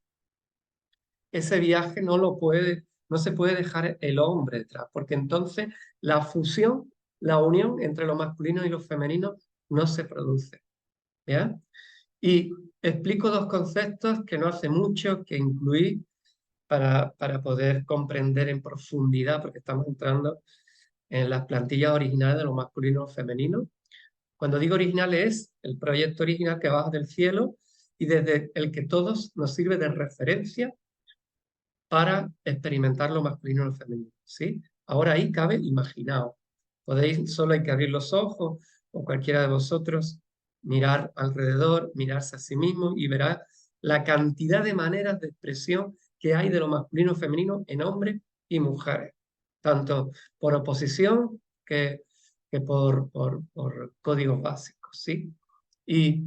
Ese viaje no se puede dejar el hombre detrás, porque entonces la fusión, la unión entre lo masculino y lo femenino no se produce, ¿ya? Y explico dos conceptos que no hace mucho que incluí para poder comprender en profundidad, porque estamos entrando en las plantillas originales de lo masculino y lo femenino. Cuando digo original es el proyecto original que baja del cielo y desde el que todos nos sirve de referencia para experimentar lo masculino y lo femenino, ¿sí? Ahora ahí cabe imaginaos. Podéis, solo hay que abrir los ojos o cualquiera de vosotros mirar alrededor, mirarse a sí mismo y verá la cantidad de maneras de expresión que hay de lo masculino y femenino en hombres y mujeres, tanto por oposición que por códigos básicos, ¿sí? Y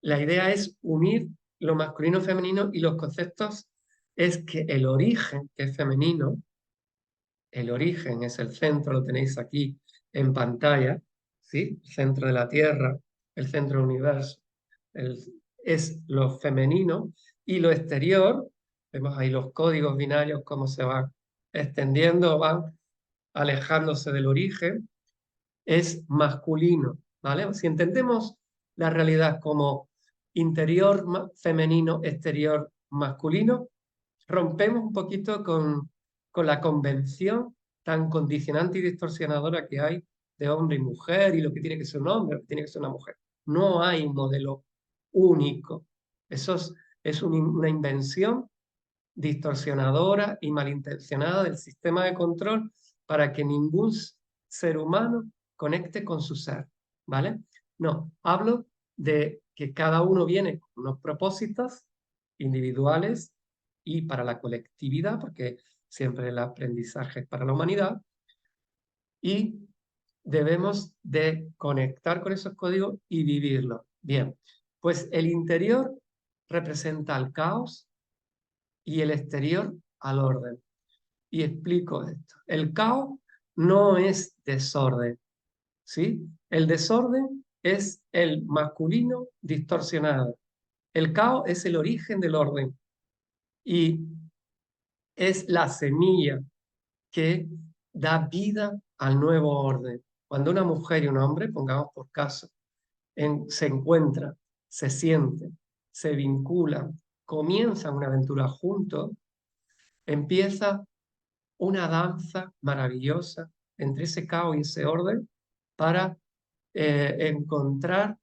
la idea es unir lo masculino y femenino y los conceptos es que el origen, que es femenino, el origen es el centro, lo tenéis aquí en pantalla, ¿sí? El centro de la Tierra, el centro del universo, el- es lo femenino y lo exterior, vemos ahí los códigos binarios, cómo se van extendiendo, van alejándose del origen, es masculino, ¿vale? Si entendemos la realidad como interior femenino, exterior masculino, rompemos un poquito con la convención tan condicionante y distorsionadora que hay de hombre y mujer y lo que tiene que ser un hombre, lo que tiene que ser una mujer. No hay un modelo único. Eso es una invención distorsionadora y malintencionada del sistema de control para que ningún ser humano conecte con su ser, ¿vale? No, hablo de que cada uno viene con unos propósitos individuales y para la colectividad, porque siempre el aprendizaje es para la humanidad, y debemos de conectar con esos códigos y vivirlos. Bien, pues el interior representa el caos y el exterior al orden. Y explico esto. El caos no es desorden, ¿sí? El desorden es el masculino distorsionado. El caos es el origen del orden y es la semilla que da vida al nuevo orden. Cuando una mujer y un hombre, pongamos por caso, se encuentran, se sienten, se vinculan, comienzan una aventura juntos, empieza una danza maravillosa entre ese caos y ese orden para encontrar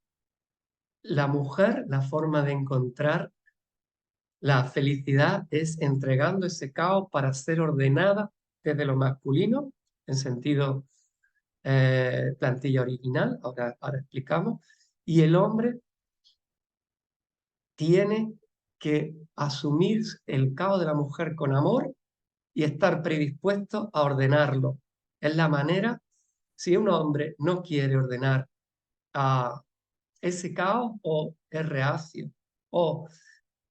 la mujer, la forma de encontrar la felicidad es entregando ese caos para ser ordenada desde lo masculino, en sentido plantilla original, ahora explicamos, y el hombre tiene que asumir el caos de la mujer con amor y estar predispuesto a ordenarlo. Es la manera, si un hombre no quiere ordenar a ese caos o es reacio o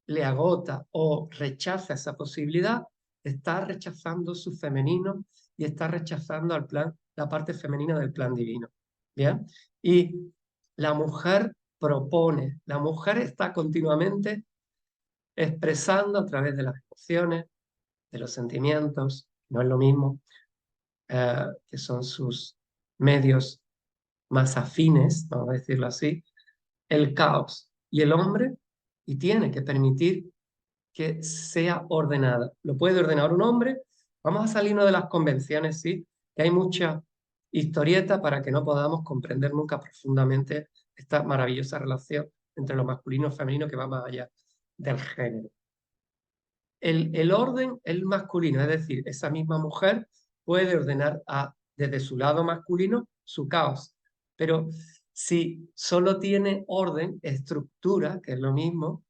le agota o rechaza esa posibilidad, está rechazando su femenino y está rechazando al plan, la parte femenina del plan divino. ¿Bien? Y la mujer propone, la mujer está continuamente expresando a través de las emociones, de los sentimientos, no es lo mismo, que son sus medios más afines, vamos a decirlo así, el caos y el hombre, y tiene que permitir que sea ordenada. Lo puede ordenar un hombre. Vamos a salirnos de las convenciones, sí, que hay mucha historieta para que no podamos comprender nunca profundamente esta maravillosa relación entre lo masculino y femenino que va más allá del género. El orden es masculino, es decir, esa misma mujer puede ordenar desde su lado masculino su caos, pero si solo tiene orden, estructura, que es lo mismo,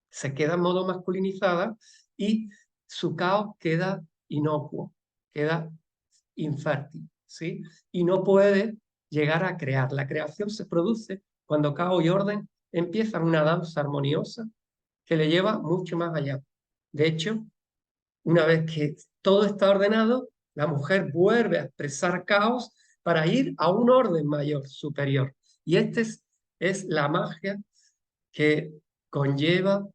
se queda en modo masculinizada y su caos queda inocuo, queda infértil, ¿sí? Y no puede llegar a crear. La creación se produce cuando caos y orden empiezan una danza armoniosa que le lleva mucho más allá. De hecho, una vez que todo está ordenado, la mujer vuelve a expresar caos para ir a un orden mayor, superior. Y esta es la magia que conlleva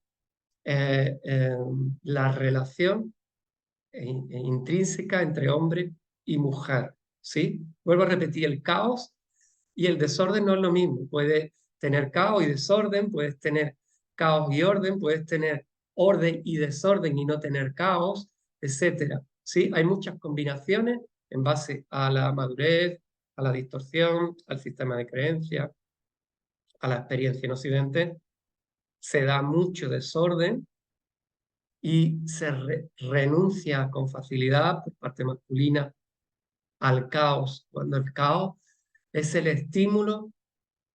la relación intrínseca entre hombre y mujer, ¿sí? Vuelvo a repetir, el caos y el desorden no es lo mismo. Puedes tener caos y desorden, puedes tener caos y orden, puedes tener orden y desorden y no tener caos, etcétera. ¿Sí? Hay muchas combinaciones en base a la madurez, a la distorsión, al sistema de creencias, a la experiencia en Occidente. Se da mucho desorden y se renuncia con facilidad por parte masculina al caos, cuando el caos es el estímulo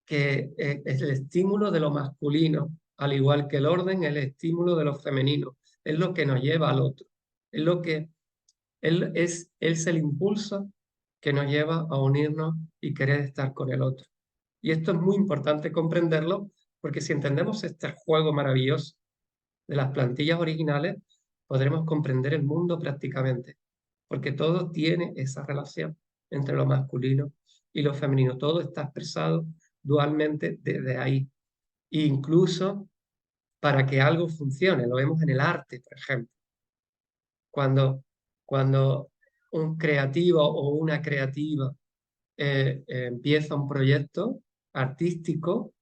es el estímulo de lo masculino, al igual que el orden es el estímulo de lo femenino, es lo que nos lleva al otro, es lo que es el impulso que nos lleva a unirnos y querer estar con el otro. Y esto es muy importante comprenderlo, porque si entendemos este juego maravilloso de las plantillas originales, podremos comprender el mundo prácticamente, porque todo tiene esa relación entre lo masculino y lo femenino. Todo está expresado dualmente desde ahí. E incluso para que algo funcione, lo vemos en el arte, por ejemplo. Cuando un creativo o una creativa empieza un proyecto artístico,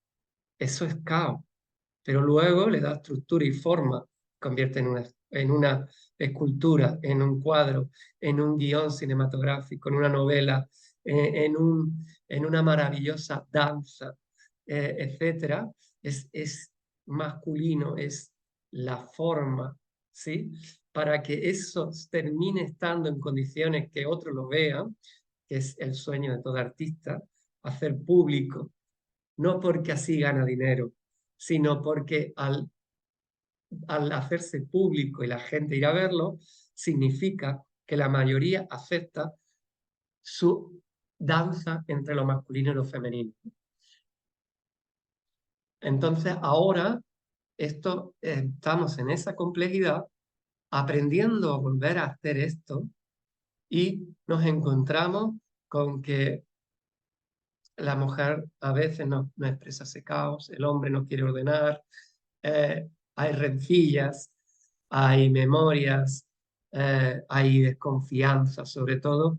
eso es caos, pero luego le da estructura y forma, convierte en una escultura, en un cuadro, en un guión cinematográfico, en una novela, en una maravillosa danza, etcétera. Es masculino, es la forma, ¿sí? Para que eso termine estando en condiciones que otros lo vean, que es el sueño de todo artista, hacer público, no porque así gana dinero, sino porque al hacerse público y la gente ir a verlo, significa que la mayoría acepta su danza entre lo masculino y lo femenino. Entonces ahora estamos en esa complejidad, aprendiendo a volver a hacer esto y nos encontramos con que la mujer a veces no expresa ese caos, el hombre no quiere ordenar, hay rencillas, hay memorias, hay desconfianza, sobre todo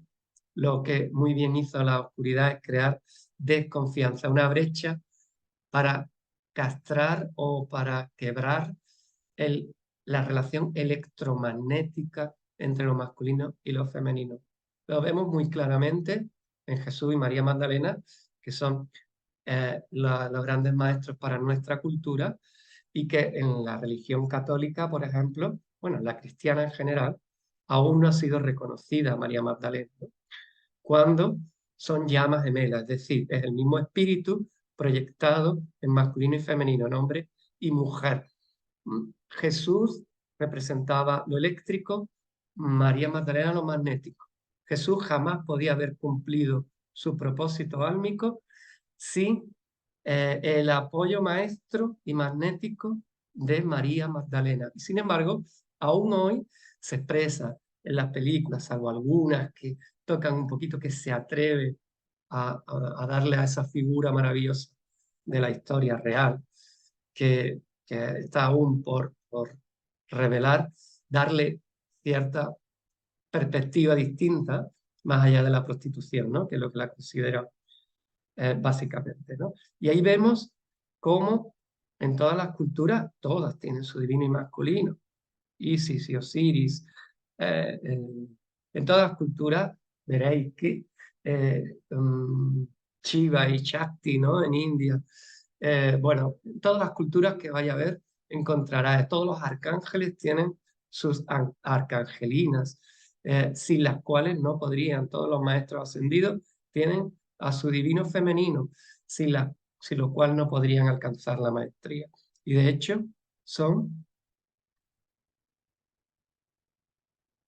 lo que muy bien hizo la oscuridad es crear desconfianza, una brecha para castrar o para quebrar el la relación electromagnética entre lo masculino y lo femenino. Lo vemos muy claramente en Jesús y María Magdalena, que son los grandes maestros para nuestra cultura, y que en la religión católica, por ejemplo, bueno, la cristiana en general, aún no ha sido reconocida María Magdalena, ¿no? Cuando son llamas gemelas, es decir, es el mismo espíritu proyectado en masculino y femenino, en hombre y mujer. Jesús representaba lo eléctrico, María Magdalena lo magnético. Jesús jamás podía haber cumplido su propósito álmico sin el apoyo maestro y magnético de María Magdalena. Y sin embargo, aún hoy se expresa en las películas, salvo algunas que tocan un poquito, que se atreve a darle a esa figura maravillosa de la historia real, que está aún por revelar, darle cierta perspectiva distinta más allá de la prostitución, ¿no? Que es lo que la considera básicamente, ¿no? Y ahí vemos cómo en todas las culturas, todas tienen su divino y masculino. Isis y Osiris. En todas las culturas veréis que Shiva y Shakti, ¿no? En India. Bueno, en todas las culturas que vaya a ver, encontrarás, todos los arcángeles tienen sus arcangelinas, sin las cuales no podrían. Todos los maestros ascendidos tienen a su divino femenino, sin lo cual no podrían alcanzar la maestría. Y de hecho, son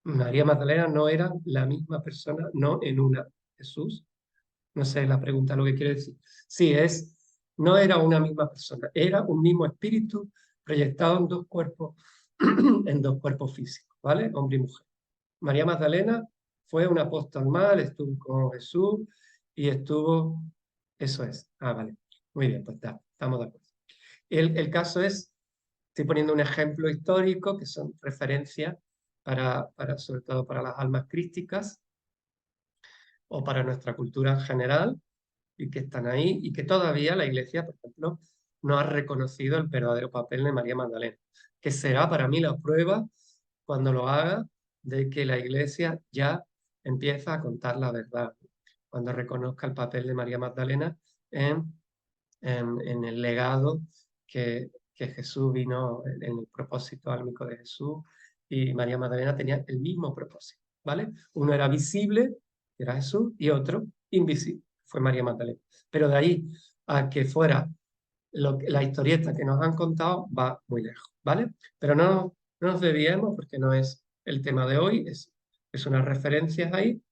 María Magdalena no era la misma persona, no en una. Jesús, no sé la pregunta, lo que quiere decir. Sí, no era una misma persona, era un mismo espíritu proyectado en dos cuerpos, en dos cuerpos físicos, ¿vale? Hombre y mujer. María Magdalena fue una apóstol más, estuvo con Jesús y estuvo, eso es. Ah, vale. Muy bien, pues estamos de acuerdo. El caso es, estoy poniendo un ejemplo histórico que son referencias sobre todo para las almas crísticas o para nuestra cultura en general, y que están ahí y que todavía la Iglesia, por ejemplo, no ha reconocido el verdadero papel de María Magdalena, que será para mí la prueba cuando lo haga de que la Iglesia ya empieza a contar la verdad, cuando reconozca el papel de María Magdalena en, en el legado que Jesús vino, en el propósito álmico de Jesús, y María Magdalena tenía el mismo propósito, ¿vale? Uno era visible, que era Jesús, y otro invisible, fue María Magdalena. Pero de ahí a que fuera la historieta que nos han contado va muy lejos, ¿vale? Pero no nos desviemos porque no es el tema de hoy, es unas referencias ahí,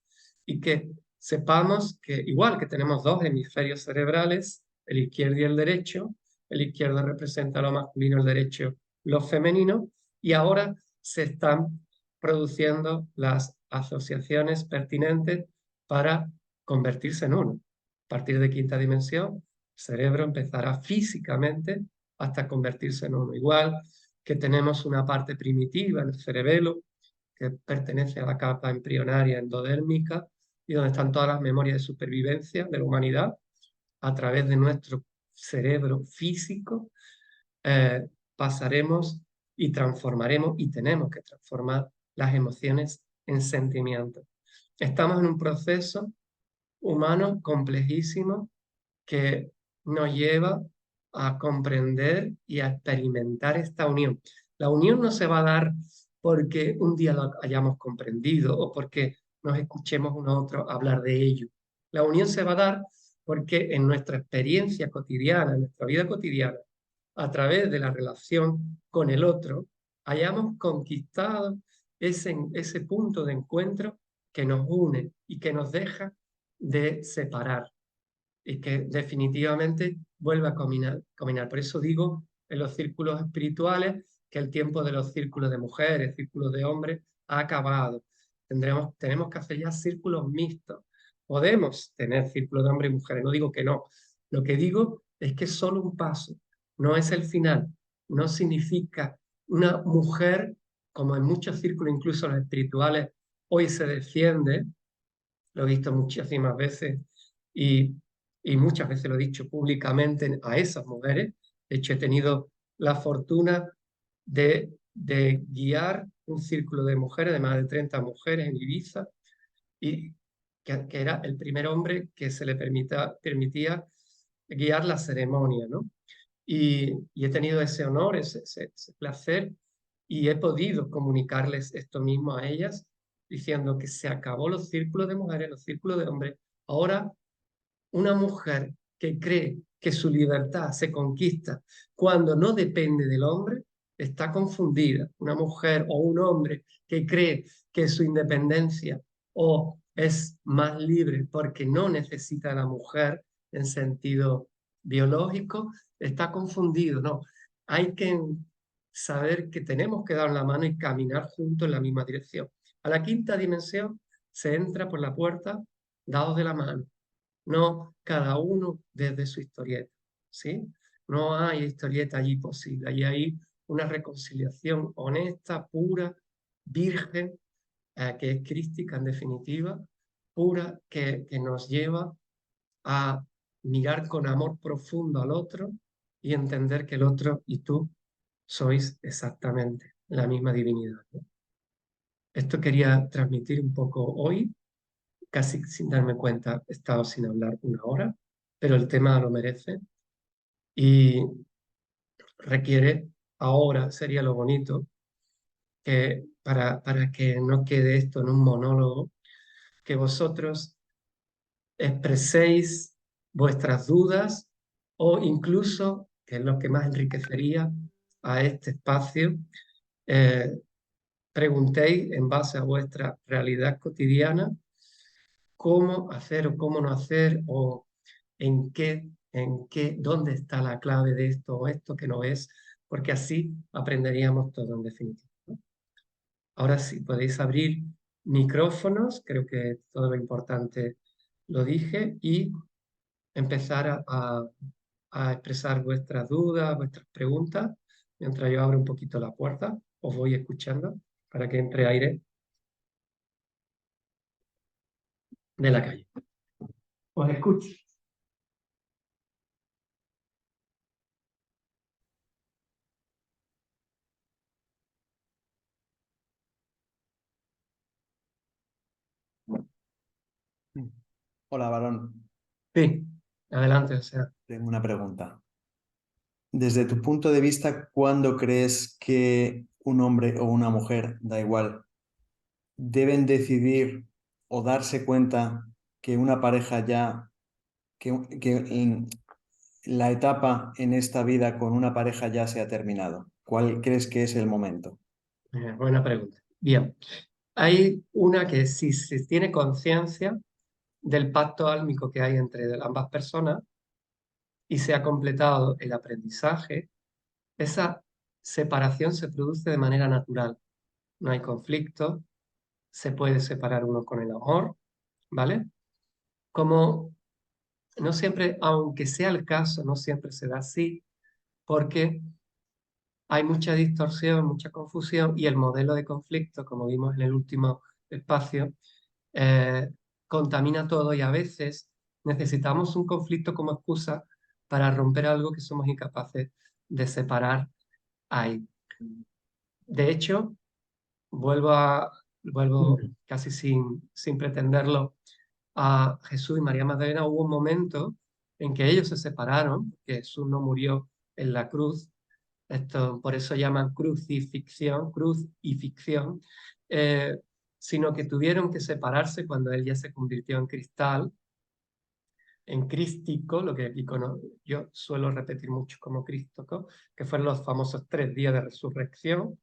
y que sepamos que igual que tenemos dos hemisferios cerebrales, el izquierdo y el derecho, el izquierdo representa lo masculino, el derecho lo femenino, y ahora se están produciendo las asociaciones pertinentes para convertirse en uno. A partir de quinta dimensión, el cerebro empezará físicamente hasta convertirse en uno. Igual que tenemos una parte primitiva en el cerebelo que pertenece a la capa embrionaria endodérmica y donde están todas las memorias de supervivencia de la humanidad, a través de nuestro cerebro físico, pasaremos y transformaremos, y tenemos que transformar las emociones en sentimientos. Estamos en un proceso humano complejísimo que nos lleva a comprender y a experimentar esta unión. La unión no se va a dar porque un día lo hayamos comprendido o porque nos escuchemos uno a otro hablar de ello. La unión se va a dar porque en nuestra experiencia cotidiana, en nuestra vida cotidiana, a través de la relación con el otro, hayamos conquistado ese punto de encuentro que nos une y que nos deja de separar y que definitivamente vuelve a caminar. Por eso digo en los círculos espirituales que el tiempo de los círculos de mujeres, círculos de hombres, ha acabado. Tenemos que hacer ya círculos mixtos. Podemos tener círculos de hombres y mujeres, no digo que no. Lo que digo es que es solo un paso, no es el final. No significa una mujer, como en muchos círculos, incluso los espirituales, hoy se defiende, lo he visto muchísimas veces y, y muchas veces lo he dicho públicamente a esas mujeres. De hecho, he tenido la fortuna de de guiar un círculo de mujeres, de más de 30 mujeres en Ibiza, y que era el primer hombre que se le permitía guiar la ceremonia, ¿no? Y he tenido ese honor, ese placer, y he podido comunicarles esto mismo a ellas, diciendo que se acabó los círculos de mujeres, los círculos de hombres. Ahora, una mujer que cree que su libertad se conquista cuando no depende del hombre, está confundida. Una mujer o un hombre que cree que su independencia o es más libre porque no necesita a la mujer en sentido biológico, está confundido. No, hay que saber que tenemos que dar la mano y caminar juntos en la misma dirección. A la quinta dimensión se entra por la puerta dados de la mano, no cada uno desde su historieta, ¿sí? No hay historieta allí posible, allí hay una reconciliación honesta, pura, virgen, que es crística en definitiva, pura, que nos lleva a mirar con amor profundo al otro y entender que el otro y tú sois exactamente la misma divinidad, ¿no? Esto quería transmitir un poco hoy, casi sin darme cuenta, he estado sin hablar una hora, pero el tema lo merece y requiere, ahora sería lo bonito, que para que no quede esto en un monólogo, que vosotros expreséis vuestras dudas o incluso, que es lo que más enriquecería a este espacio, eh, preguntéis en base a vuestra realidad cotidiana cómo hacer o cómo no hacer o dónde está la clave de esto o esto que no es, porque así aprenderíamos todo en definitiva, ¿no? Ahora sí, podéis abrir micrófonos, creo que todo lo importante lo dije, y empezar a expresar vuestras dudas, vuestras preguntas, mientras yo abro un poquito la puerta, os voy escuchando para que entre aire de la calle. Os escucho. Hola, varón. Sí, adelante, o sea. Tengo una pregunta. Desde tu punto de vista, ¿cuándo crees que un hombre o una mujer, da igual, deben decidir o darse cuenta que una pareja ya, que la etapa en esta vida con una pareja ya se ha terminado? ¿Cuál crees que es el momento? Buena pregunta. Bien, hay una que si se tiene conciencia del pacto álmico que hay entre ambas personas y se ha completado el aprendizaje, esa separación se produce de manera natural. No hay conflicto, se puede separar uno con el amor, ¿vale? Como no siempre, aunque sea el caso, no siempre se da así, porque hay mucha distorsión, mucha confusión y el modelo de conflicto, como vimos en el último espacio, eh, contamina todo y a veces necesitamos un conflicto como excusa para romper algo que somos incapaces de separar ahí. De hecho, vuelvo casi sin pretenderlo a Jesús y María Magdalena. Hubo un momento en que ellos se separaron, que Jesús no murió en la cruz. Esto, por eso llaman crucifixión, cruz y ficción, eh, sino que tuvieron que separarse cuando él ya se convirtió en cristal, en crístico, lo que yo suelo repetir mucho como crístico, que fueron los famosos 3 días de resurrección,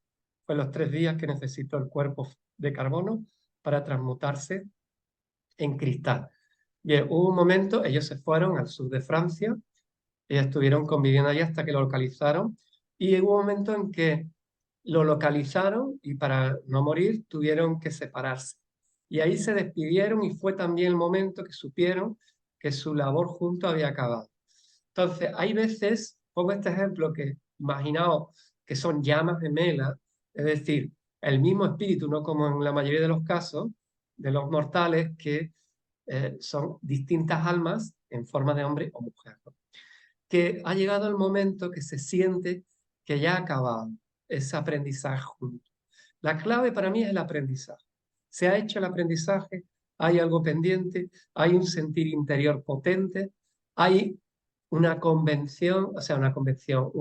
fue los 3 días que necesitó el cuerpo de carbono para transmutarse en cristal. Bien, hubo un momento, ellos se fueron al sur de Francia, ellos estuvieron conviviendo allí hasta que lo localizaron, y hubo un momento en que lo localizaron y para no morir tuvieron que separarse. Y ahí se despidieron y fue también el momento que supieron que su labor junto había acabado. Entonces, hay veces, pongo este ejemplo que imaginaos que son llamas gemelas, es decir, el mismo espíritu, no como en la mayoría de los casos de los mortales, que son distintas almas en forma de hombre o mujer, ¿no? Que ha llegado el momento que se siente que ya ha acabado. ese aprendizaje juntos. La clave para mí es el aprendizaje. Se ha hecho el aprendizaje, hay algo pendiente, hay un sentir interior potente, hay una convención, o sea, una convención,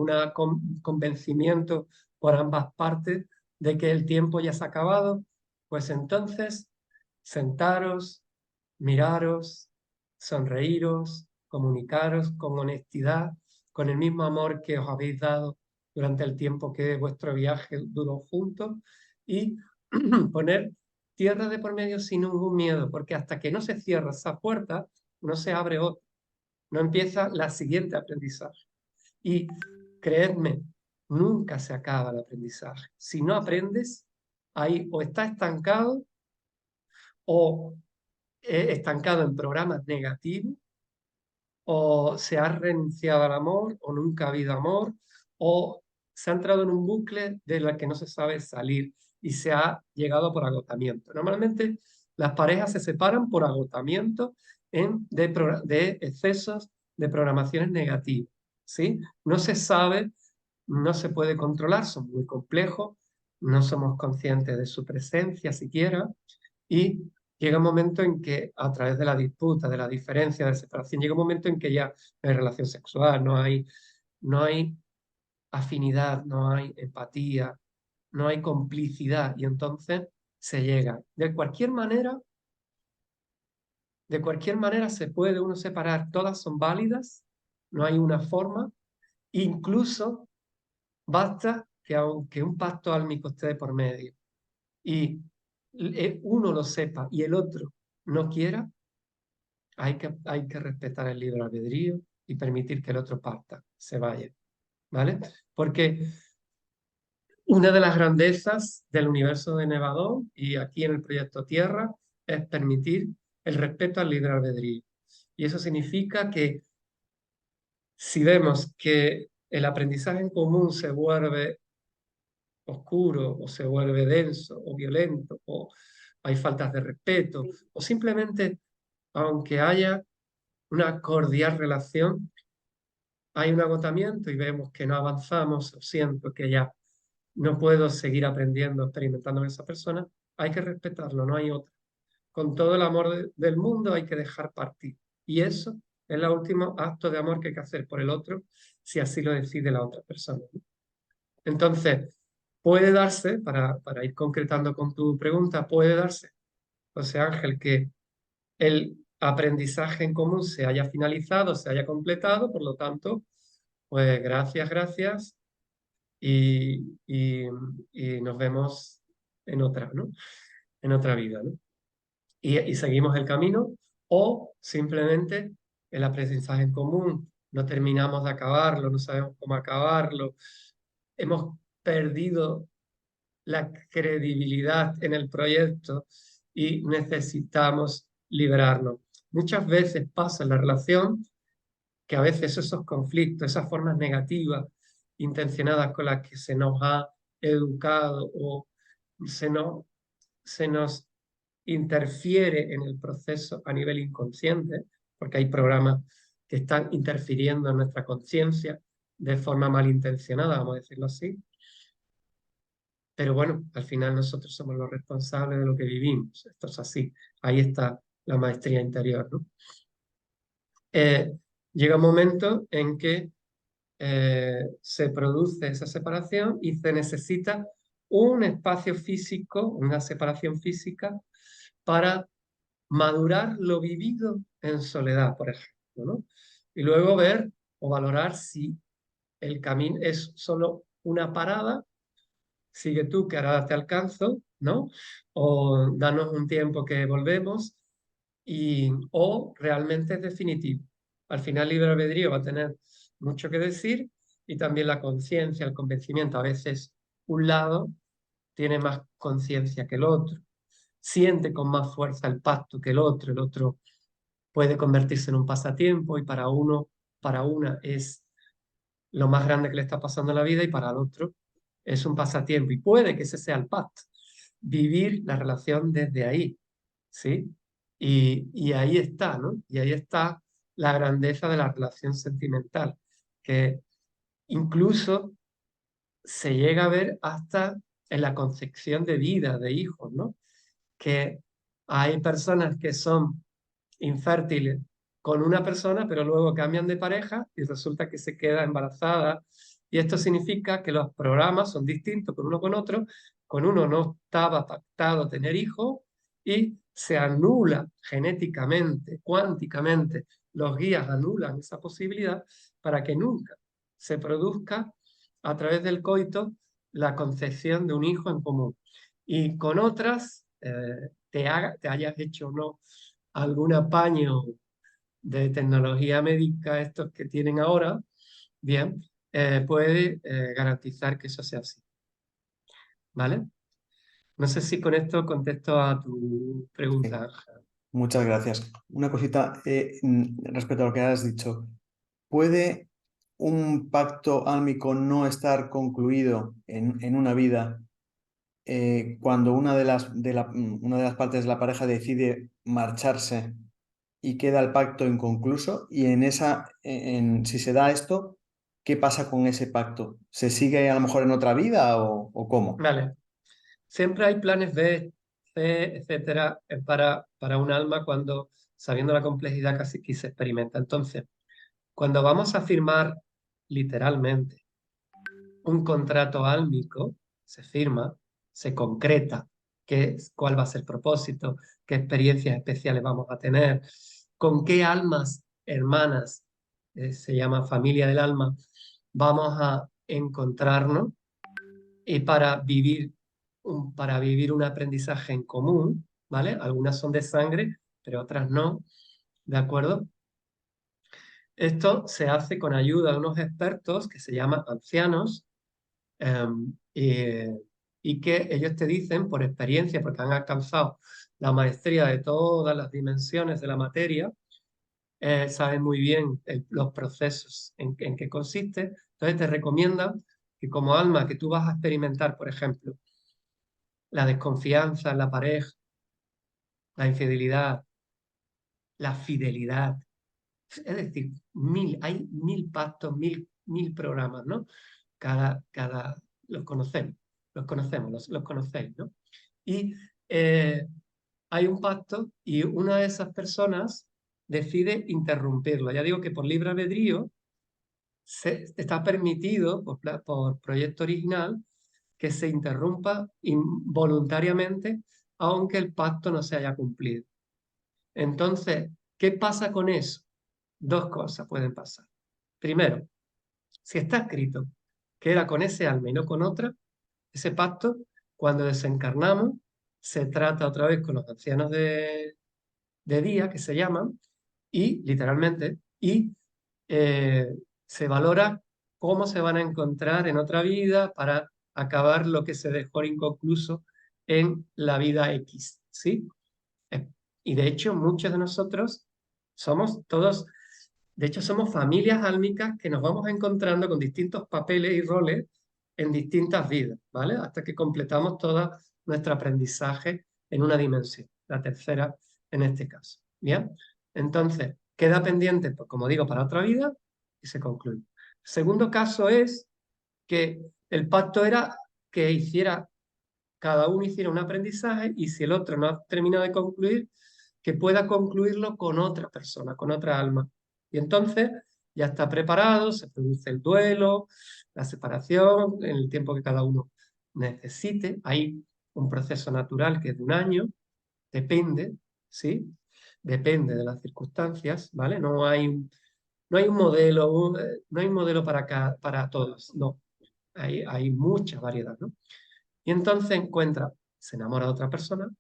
convencimiento por ambas partes de que el tiempo ya se ha acabado, pues entonces sentaros, miraros, sonreíros, comunicaros con honestidad, con el mismo amor que os habéis dado durante el tiempo que vuestro viaje duró juntos y poner tierra de por medio sin ningún miedo, porque hasta que no se cierra esa puerta, no se abre otra, no empieza la siguiente aprendizaje. Y creedme, nunca se acaba el aprendizaje. Si no aprendes, ahí o está estancado o estancado en programas negativos, o se ha renunciado al amor, o nunca ha habido amor, o se ha entrado en un bucle de la que no se sabe salir y se ha llegado por agotamiento. Normalmente las parejas se separan por agotamiento de excesos de programaciones negativas, ¿sí? No se sabe, no se puede controlar, son muy complejos, no somos conscientes de su presencia siquiera y llega un momento en que a través de la disputa, de la diferencia, de la separación, llega un momento en que ya no hay relación sexual, no hay afinidad, no hay empatía, no hay complicidad y entonces se llega. De cualquier manera se puede uno separar, todas son válidas, no hay una forma, incluso basta que aunque un pacto álmico esté de por medio y uno lo sepa y el otro no quiera, hay que respetar el libre albedrío y permitir que el otro parta, se vaya, ¿vale? Porque una de las grandezas del universo de Nevadón y aquí en el proyecto Tierra es permitir el respeto al libre albedrío. Y eso significa que si vemos que el aprendizaje en común se vuelve oscuro o se vuelve denso o violento o hay faltas de respeto o simplemente aunque haya una cordial relación, hay un agotamiento y vemos que no avanzamos, o siento que ya no puedo seguir aprendiendo, experimentando con esa persona, hay que respetarlo, no hay otra. Con todo el amor del mundo hay que dejar partir. Y eso es el último acto de amor que hay que hacer por el otro, si así lo decide la otra persona, ¿no? Entonces, puede darse, para ir concretando con tu pregunta, puede darse, José Ángel, que el aprendizaje en común se haya finalizado, se haya completado, por lo tanto, pues gracias, gracias y nos vemos en otra, ¿no? En otra vida, ¿no? Y seguimos el camino o simplemente el aprendizaje en común, no terminamos de acabarlo, no sabemos cómo acabarlo, hemos perdido la credibilidad en el proyecto y necesitamos liberarnos. Muchas veces pasa en la relación que a veces esos conflictos, esas formas negativas, intencionadas con las que se nos ha educado o se nos interfiere en el proceso a nivel inconsciente, porque hay programas que están interfiriendo en nuestra conciencia de forma malintencionada, vamos a decirlo así. Pero bueno, al final nosotros somos los responsables de lo que vivimos. Esto es así. Ahí está la maestría interior, ¿no? Llega un momento en que se produce esa separación y se necesita un espacio físico, una separación física, para madurar lo vivido en soledad, por ejemplo, ¿no? Y luego ver o valorar si el camino es solo una parada, sigue tú que ahora te alcanzo, ¿no? O danos un tiempo que volvemos, o realmente es definitivo. Al final, libre albedrío va a tener mucho que decir y también la conciencia, el convencimiento. A veces un lado tiene más conciencia que el otro, siente con más fuerza el pacto que el otro puede convertirse en un pasatiempo y para uno, para una es lo más grande que le está pasando en la vida y para el otro es un pasatiempo y puede que ese sea el pacto, vivir la relación desde ahí, ¿sí? Y ahí está, ¿no? Y ahí está la grandeza de la relación sentimental, que incluso se llega a ver hasta en la concepción de vida de hijos, ¿no? Que hay personas que son infértiles con una persona, pero luego cambian de pareja y resulta que se queda embarazada. Y esto significa que los programas son distintos con uno con otro. Con uno no estaba pactado tener hijos y se anula genéticamente, cuánticamente, los guías anulan esa posibilidad para que nunca se produzca a través del coito la concepción de un hijo en común. Y con otras, te hayas hecho o no algún apaño de tecnología médica, estos que tienen ahora, bien, puede garantizar que eso sea así. ¿Vale? No sé si con esto contesto a tu Sí, pregunta. muchas gracias. Una cosita respecto a lo que has dicho. ¿Puede un pacto álmico no estar concluido en una vida cuando una de las partes de la pareja decide marcharse y queda el pacto inconcluso? Y si se da esto, ¿qué pasa con ese pacto? ¿Se sigue a lo mejor en otra vida o cómo? Vale. Siempre hay planes B, C, etcétera, para un alma cuando, sabiendo la complejidad que se experimenta. Entonces, cuando vamos a firmar literalmente un contrato álmico, se firma, se concreta cuál va a ser el propósito, qué experiencias especiales vamos a tener, con qué almas hermanas, se llama familia del alma, vamos a encontrarnos y para vivir un aprendizaje en común, ¿vale? Algunas son de sangre, pero otras no, ¿de acuerdo? Esto se hace con ayuda de unos expertos que se llaman ancianos, em, y, y que ellos te dicen por experiencia, porque han alcanzado la maestría de todas las dimensiones de la materia, saben muy bien los procesos en que consiste. Entonces te recomiendan que como alma que tú vas a experimentar, por ejemplo, la desconfianza en la pareja, la infidelidad, la fidelidad, es decir, hay 1000 pactos, mil programas, ¿no? Cada, los conocéis, ¿no? Y hay un pacto y una de esas personas decide interrumpirlo. Ya digo que por libre albedrío está permitido por proyecto original que se interrumpa involuntariamente aunque el pacto no se haya cumplido. Entonces, ¿qué pasa con eso? Dos cosas pueden pasar. Primero, si está escrito que era con ese alma y no con otra, ese pacto, cuando desencarnamos, se trata otra vez con los ancianos de día, que se llaman, y literalmente, y eh, se valora cómo se van a encontrar en otra vida para acabar lo que se dejó inconcluso en la vida X, ¿sí? Eh, Y de hecho, muchos de nosotros somos todos, de hecho, somos familias álmicas que nos vamos encontrando con distintos papeles y roles en distintas vidas, ¿vale? Hasta que completamos todo nuestro aprendizaje en una dimensión, la tercera en este caso, ¿bien? Entonces, queda pendiente, pues, como digo, para otra vida y se concluye. El segundo caso es que el pacto era que cada uno hiciera un aprendizaje y si el otro no ha terminado de concluir, que pueda concluirlo con otra persona, con otra alma. Y entonces ya está preparado, se produce el duelo, la separación, en el tiempo que cada uno necesite. Hay un proceso natural que es de un año, depende, ¿sí? Depende de las circunstancias, ¿vale? No hay un modelo, no hay un modelo para todos, no. Hay mucha variedad, ¿no? Y entonces se enamora de otra persona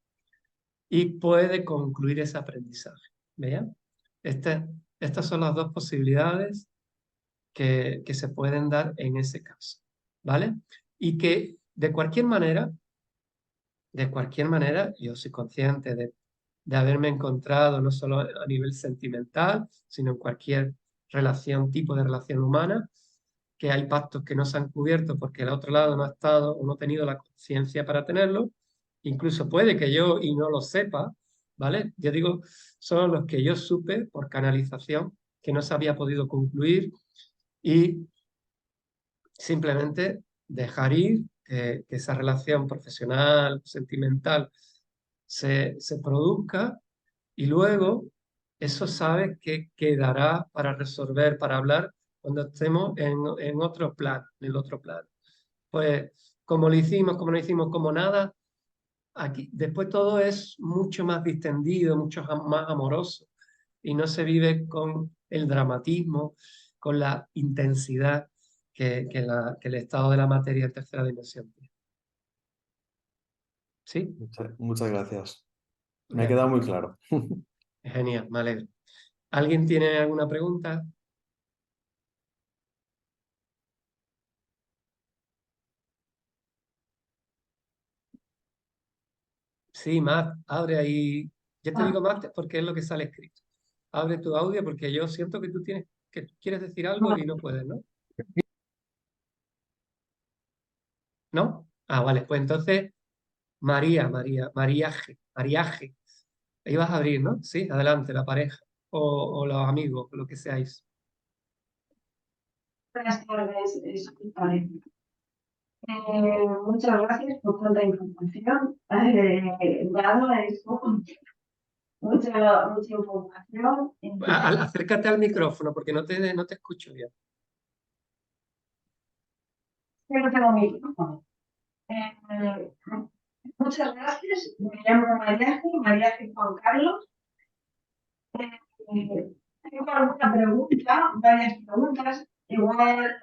y puede concluir ese aprendizaje. ¿Vean? Estas son las dos posibilidades que se pueden dar en ese caso. ¿Vale? Y que de cualquier manera, yo soy consciente de haberme encontrado no solo a nivel sentimental, sino en cualquier tipo de relación humana, que hay pactos que no se han cubierto porque el otro lado no ha estado o no ha tenido la conciencia para tenerlo. Incluso puede que yo y no lo sepa, ¿vale? Yo digo, son los que yo supe por canalización que no se había podido concluir y simplemente dejar ir, que esa relación profesional, sentimental, se produzca y luego eso sabes que quedará para resolver, para hablar cuando estemos en otro plano, en el otro plano. Pues como lo hicimos, como no hicimos, como nada, aquí después todo es mucho más distendido, mucho más amoroso y no se vive con el dramatismo, con la intensidad que el estado de la materia en tercera dimensión tiene. ¿Sí? Muchas gracias. Me ha Venga, quedado muy claro. genial, me alegro. ¿Alguien tiene alguna pregunta? Sí, Matt, abre ahí. Yo te digo Matt porque es lo que sale escrito. Abre tu audio porque yo siento que tú tienes, que quieres decir algo y no puedes, ¿no? ¿No? Ah, vale, pues entonces Mariaje. Ahí vas a abrir, ¿no? Sí, adelante, la pareja o los amigos, lo que seáis. Buenas tardes, vale. Muchas gracias por tanta información. Dado esto, mucha información. Acércate al micrófono porque no te escucho bien. Yo no tengo micrófono. Muchas gracias. Me llamo Mariaje Juan Carlos. Tengo alguna pregunta, varias preguntas. Igual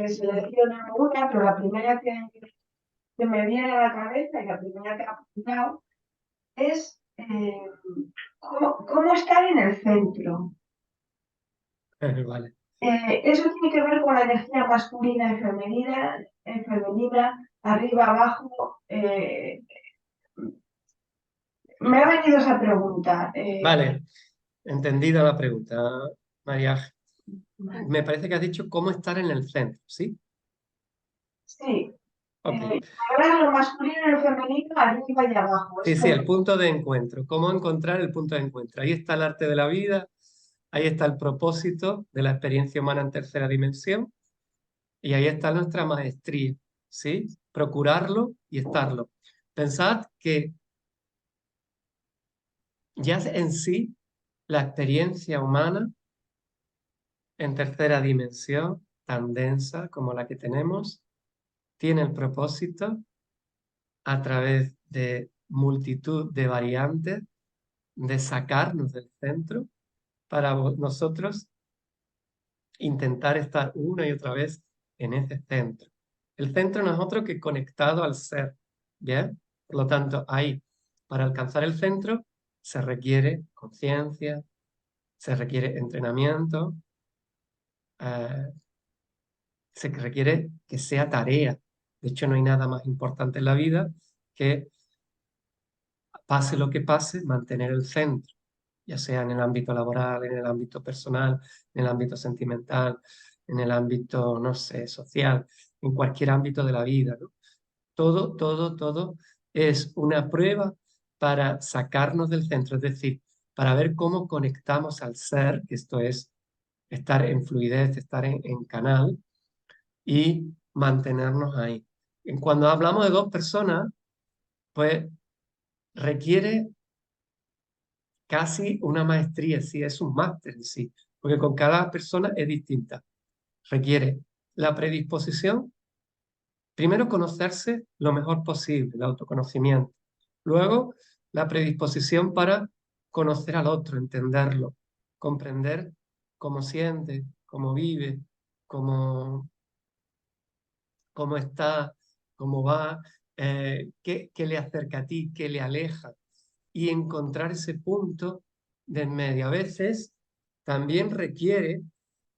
selecciono una, pero la primera que me viene a la cabeza y la primera que he apuntado es ¿cómo estar en el centro? Vale. Eso tiene que ver con la energía masculina y femenina, arriba, abajo. Me ha venido esa pregunta. Vale, entendida la pregunta, María. Vale. Me parece que has dicho cómo estar en el centro, ¿sí? Sí, Ok. ahora lo masculino y lo femenino, arriba y abajo. Sí, sí, el punto de encuentro. ¿Cómo encontrar el punto de encuentro? Ahí está el arte de la vida, ahí está el propósito de la experiencia humana en tercera dimensión y ahí está nuestra maestría, ¿sí? Procurarlo y estarlo. Pensad que ya en sí la experiencia humana en tercera dimensión, tan densa como la que tenemos, tiene el propósito a través de multitud de variantes de sacarnos del centro para nosotros intentar estar una y otra vez en ese centro. El centro no es otro que conectado al ser, ¿bien? Por lo tanto, ahí, para alcanzar el centro, se requiere conciencia, se requiere entrenamiento, eh, se requiere que sea tarea. De hecho, no hay nada más importante en la vida que, pase lo que pase, mantener el centro, ya sea en el ámbito laboral, en el ámbito personal, en el ámbito sentimental, en el ámbito, no sé, social, en cualquier ámbito de la vida, ¿no? Todo es una prueba para sacarnos del centro, es decir, para ver cómo conectamos al ser, que esto es estar en fluidez, estar en canal y mantenernos ahí. Cuando hablamos de dos personas, pues requiere casi una maestría, sí, es un máster, sí, porque con cada persona es distinta. Requiere la predisposición, primero conocerse lo mejor posible, el autoconocimiento. Luego, la predisposición para conocer al otro, entenderlo, comprender cómo siente, cómo vive, cómo, cómo está, cómo va, qué le acerca a ti, qué le aleja, y encontrar ese punto de en medio. A veces también requiere,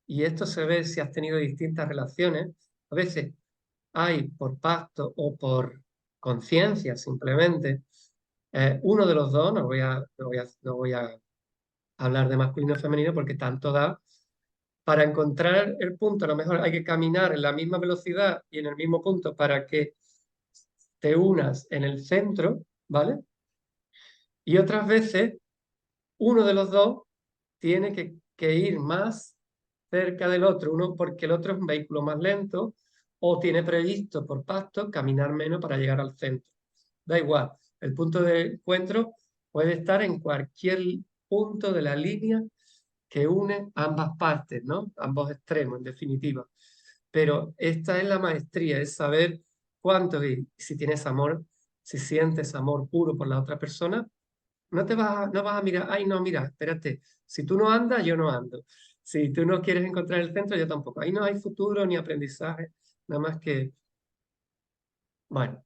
y esto se ve si has tenido distintas relaciones, a veces hay por pacto o por conciencia simplemente, uno de los dos, no voy a hablar de masculino o femenino porque tanto da, para encontrar el punto, a lo mejor hay que caminar en la misma velocidad y en el mismo punto para que te unas en el centro, ¿vale? Y otras veces uno de los dos tiene que ir más cerca del otro, uno porque el otro es un vehículo más lento o tiene previsto por pacto caminar menos para llegar al centro. Da igual, el punto de encuentro puede estar en cualquier punto de la línea que une ambas partes, ¿no? Ambos extremos, en definitiva. Pero esta es la maestría, es saber cuánto y si tienes amor, si sientes amor puro por la otra persona, no vas a mirar, ay, no, mira, espérate, si tú no andas, yo no ando. Si tú no quieres encontrar el centro, yo tampoco. Ahí no hay futuro ni aprendizaje, nada más que, bueno,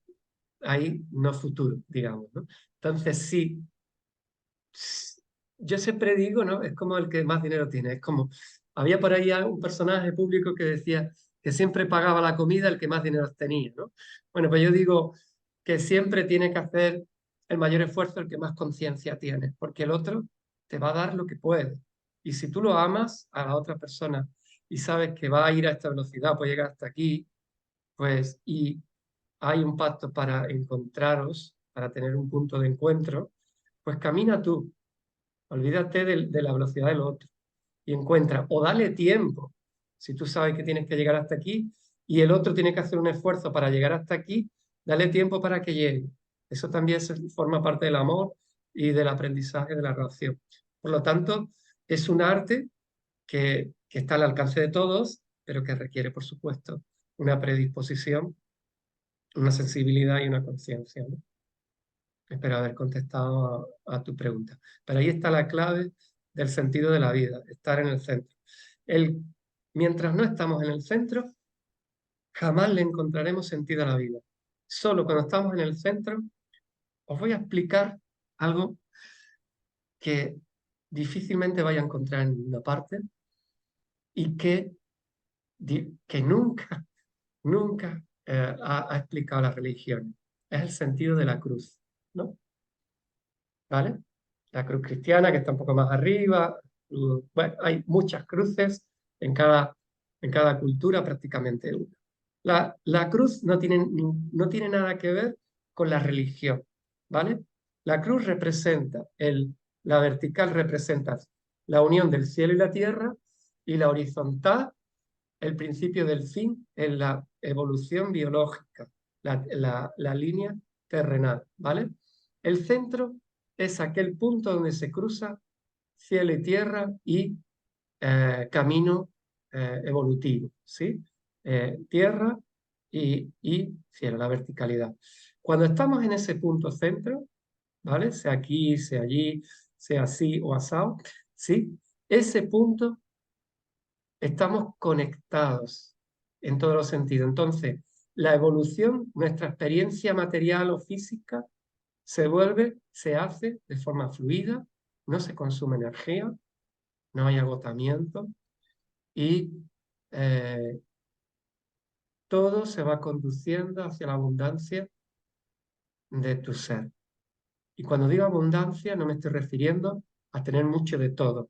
ahí no futuro, digamos, ¿no? Entonces, sí, yo siempre digo, ¿no? Es como el que más dinero tiene. Es como, había por ahí un personaje público que decía que siempre pagaba la comida el que más dinero tenía, ¿no? Bueno, pues yo digo que siempre tiene que hacer el mayor esfuerzo el que más conciencia tiene, porque el otro te va a dar lo que puede. Y si tú lo amas a la otra persona y sabes que va a ir a esta velocidad, puede llegar hasta aquí, pues, y hay un pacto para encontraros, para tener un punto de encuentro, pues camina tú. Olvídate de la velocidad del otro y encuentra, o dale tiempo. Si tú sabes que tienes que llegar hasta aquí y el otro tiene que hacer un esfuerzo para llegar hasta aquí, dale tiempo para que llegue. Eso también forma parte del amor y del aprendizaje de la relación. Por lo tanto, es un arte que está al alcance de todos, pero que requiere, por supuesto, una predisposición, una sensibilidad y una conciencia, ¿no? Espero haber contestado a tu pregunta. Pero ahí está la clave del sentido de la vida, estar en el centro. El, mientras no estamos en el centro, jamás le encontraremos sentido a la vida. Solo cuando estamos en el centro, os voy a explicar algo que difícilmente vaya a encontrar en ninguna parte y que nunca, nunca ha explicado la religión. Es el sentido de la cruz, ¿no? ¿Vale? La cruz cristiana, que está un poco más arriba. Bueno, hay muchas cruces en cada cultura, prácticamente una. La cruz no tiene nada que ver con la religión, ¿vale? La cruz representa, la vertical representa la unión del cielo y la tierra, y la horizontal, el principio del fin en la evolución biológica, la línea terrenal, ¿vale? El centro es aquel punto donde se cruza cielo y tierra y camino evolutivo, ¿sí? Tierra y cielo, la verticalidad. Cuando estamos en ese punto centro, ¿vale? Sea aquí, sea allí, sea así o asado, ¿sí? Ese punto estamos conectados en todos los sentidos. Entonces, la evolución, nuestra experiencia material o física, se hace de forma fluida, no se consume energía, no hay agotamiento y todo se va conduciendo hacia la abundancia de tu ser. Y cuando digo abundancia no me estoy refiriendo a tener mucho de todo,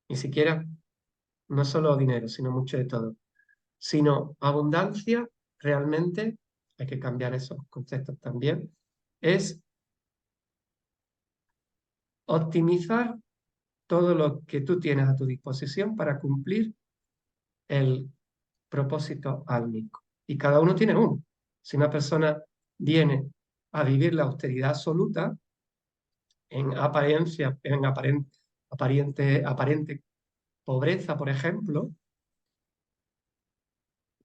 ni siquiera no solo dinero, sino mucho de todo, sino abundancia realmente, hay que cambiar esos conceptos también, es optimizar todo lo que tú tienes a tu disposición para cumplir el propósito álmico. Y cada uno tiene uno. Si una persona viene a vivir la austeridad absoluta, en apariencia, en aparente pobreza, por ejemplo,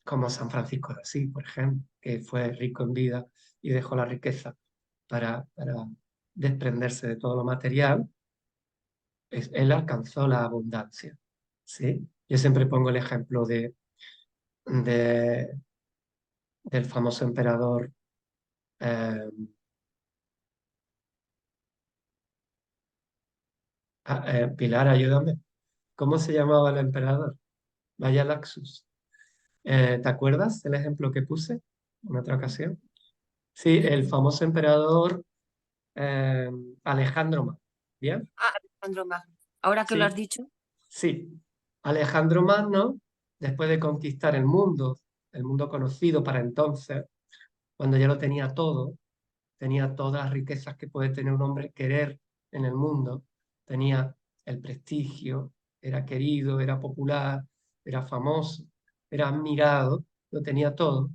como San Francisco de Asís, por ejemplo, que fue rico en vida y dejó la riqueza para desprenderse de todo lo material, él alcanzó la abundancia, ¿sí? Yo siempre pongo el ejemplo de- del famoso emperador eh, Pilar, ayúdame. ¿Cómo se llamaba el emperador? Vaya Laxus. ¿Te acuerdas del ejemplo que puse en otra ocasión? Sí, el famoso emperador eh, Alejandro Magno. ¿Bien? Ah, Alejandro Magno. Ahora que lo has Sí, dicho, sí. Alejandro Magno, después de conquistar el mundo conocido para entonces, cuando ya lo tenía todas las riquezas que puede tener un hombre querer en el mundo, tenía el prestigio, era querido, era popular, era famoso, era admirado, lo tenía todo,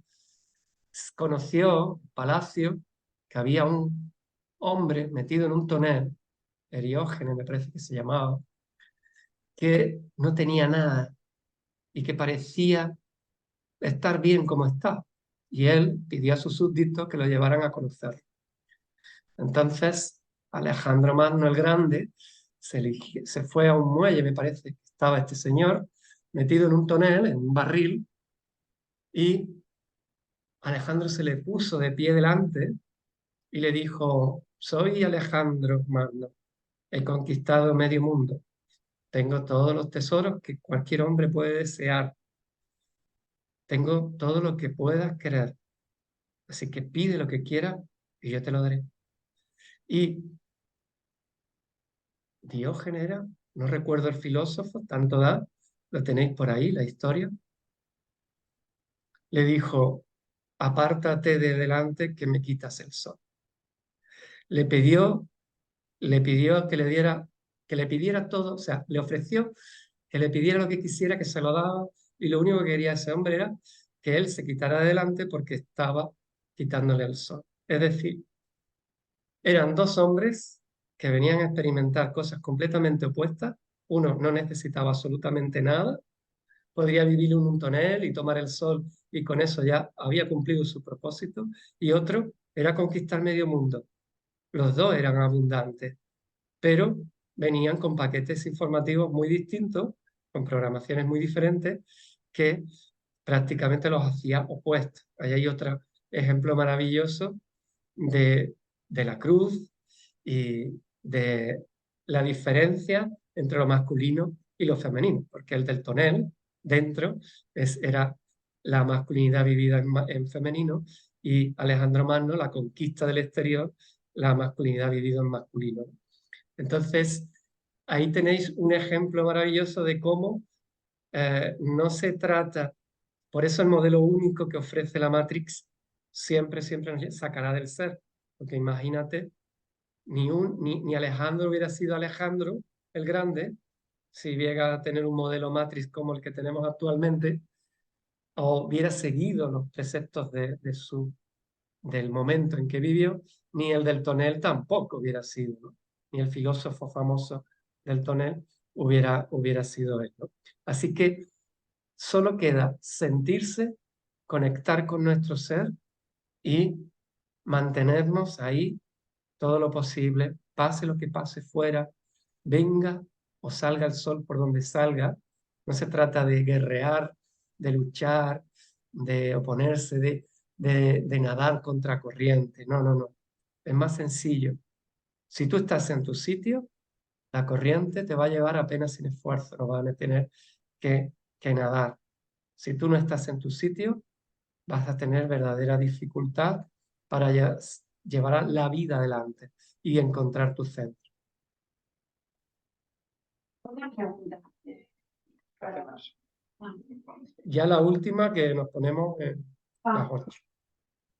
conoció en palacio que había un hombre metido en un tonel, Eriógenes me parece que se llamaba, que no tenía nada y que parecía estar bien como está. Y él pidió a sus súbditos que lo llevaran a conocerlo. Entonces, Alejandro Magno el Grande se fue a un muelle, me parece que estaba este señor, metido en un tonel, en un barril, y Alejandro se le puso de pie delante y le dijo: soy Alejandro Magno, he conquistado medio mundo, tengo todos los tesoros que cualquier hombre puede desear, tengo todo lo que puedas querer, así que pide lo que quieras y yo te lo daré. Y Diógenes era, no recuerdo el filósofo, tanto da, lo tenéis por ahí, la historia, le dijo: apártate de delante que me quitas el sol. Le pidió, le pidió que le pidiera todo, o sea, le ofreció que le pidiera lo que quisiera, que se lo daba, y lo único que quería ese hombre era que él se quitara adelante porque estaba quitándole el sol. Es decir, eran dos hombres que venían a experimentar cosas completamente opuestas. Uno no necesitaba absolutamente nada, podría vivir en un tonel y tomar el sol y con eso ya había cumplido su propósito. Y otro era conquistar medio mundo. Los dos eran abundantes, pero venían con paquetes informativos muy distintos, con programaciones muy diferentes, que prácticamente los hacía opuestos. Ahí hay otro ejemplo maravilloso de, de la cruz y de la diferencia entre lo masculino y lo femenino, porque el del tonel dentro era la masculinidad vivida en femenino, y Alejandro Magno, la conquista del exterior, la masculinidad vivida en masculino. Entonces, ahí tenéis un ejemplo maravilloso de cómo no se trata, por eso el modelo único que ofrece la Matrix siempre nos sacará del ser, porque imagínate, ni Alejandro hubiera sido Alejandro el Grande si llega a tener un modelo Matrix como el que tenemos actualmente, o hubiera seguido los preceptos del momento en que vivió, ni el del tonel tampoco hubiera sido, ¿no? Ni el filósofo famoso del tonel hubiera sido él, ¿no? Así que solo queda sentirse, conectar con nuestro ser y mantenernos ahí todo lo posible, pase lo que pase fuera, venga o salga el sol por donde salga. No se trata de guerrear, de luchar, de oponerse, de nadar contra corriente. No, no, no. Es más sencillo. Si tú estás en tu sitio, la corriente te va a llevar apenas sin esfuerzo, no van a tener que nadar. Si tú no estás en tu sitio, vas a tener verdadera dificultad para llevar la vida adelante y encontrar tu centro. Una pregunta. Para más. Ya la última, que nos ponemos en las 8.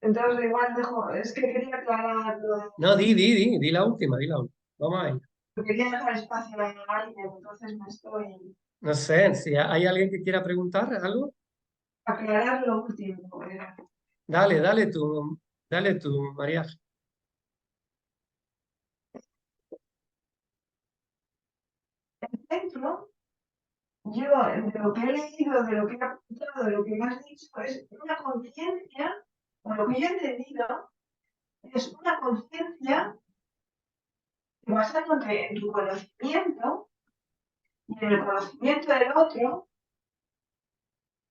Entonces igual dejo, es que quería aclarar lo de... No, di la última, di la última. Vamos a ir. Quería dejar espacio a alguien, entonces me estoy... No sé, si hay alguien que quiera preguntar algo, Aclarar lo último. dale tú, María. El centro, yo de lo que he leído, de lo que he apuntado, de lo que me has dicho, es una conciencia, o lo que yo he entendido, es una conciencia basándote en tu conocimiento y en el conocimiento del otro,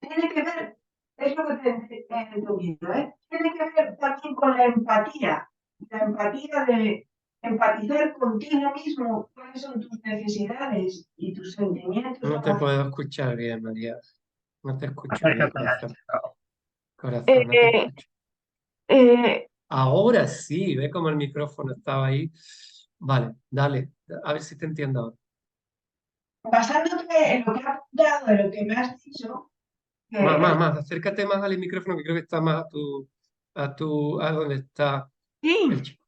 tiene que ver, es lo que te he entendido, ¿eh? Tiene que ver también con la empatía de empatizar contigo mismo, cuáles son tus necesidades y tus sentimientos. No te puedo escuchar bien, María. No te escucho bien, corazón. Corazón, no te escucho. Ahora sí, ve como el micrófono estaba ahí. Vale, dale, a ver si te entiendo ahora. Basándote en lo que he apuntado, en lo que me has dicho, Más, acércate más al micrófono, que creo que está más a donde está el sí, chico.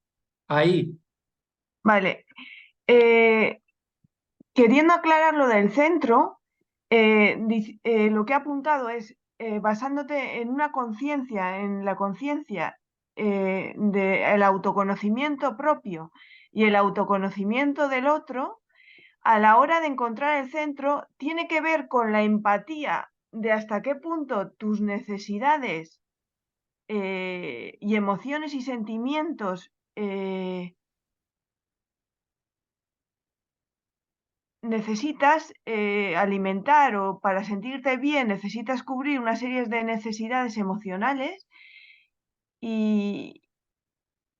Ahí, vale. Queriendo aclarar lo del centro, lo que he apuntado es basándote en una conciencia, en la conciencia del autoconocimiento propio y el autoconocimiento del otro, a la hora de encontrar el centro, tiene que ver con la empatía de hasta qué punto tus necesidades y emociones y sentimientos necesitas alimentar, o para sentirte bien necesitas cubrir una serie de necesidades emocionales, y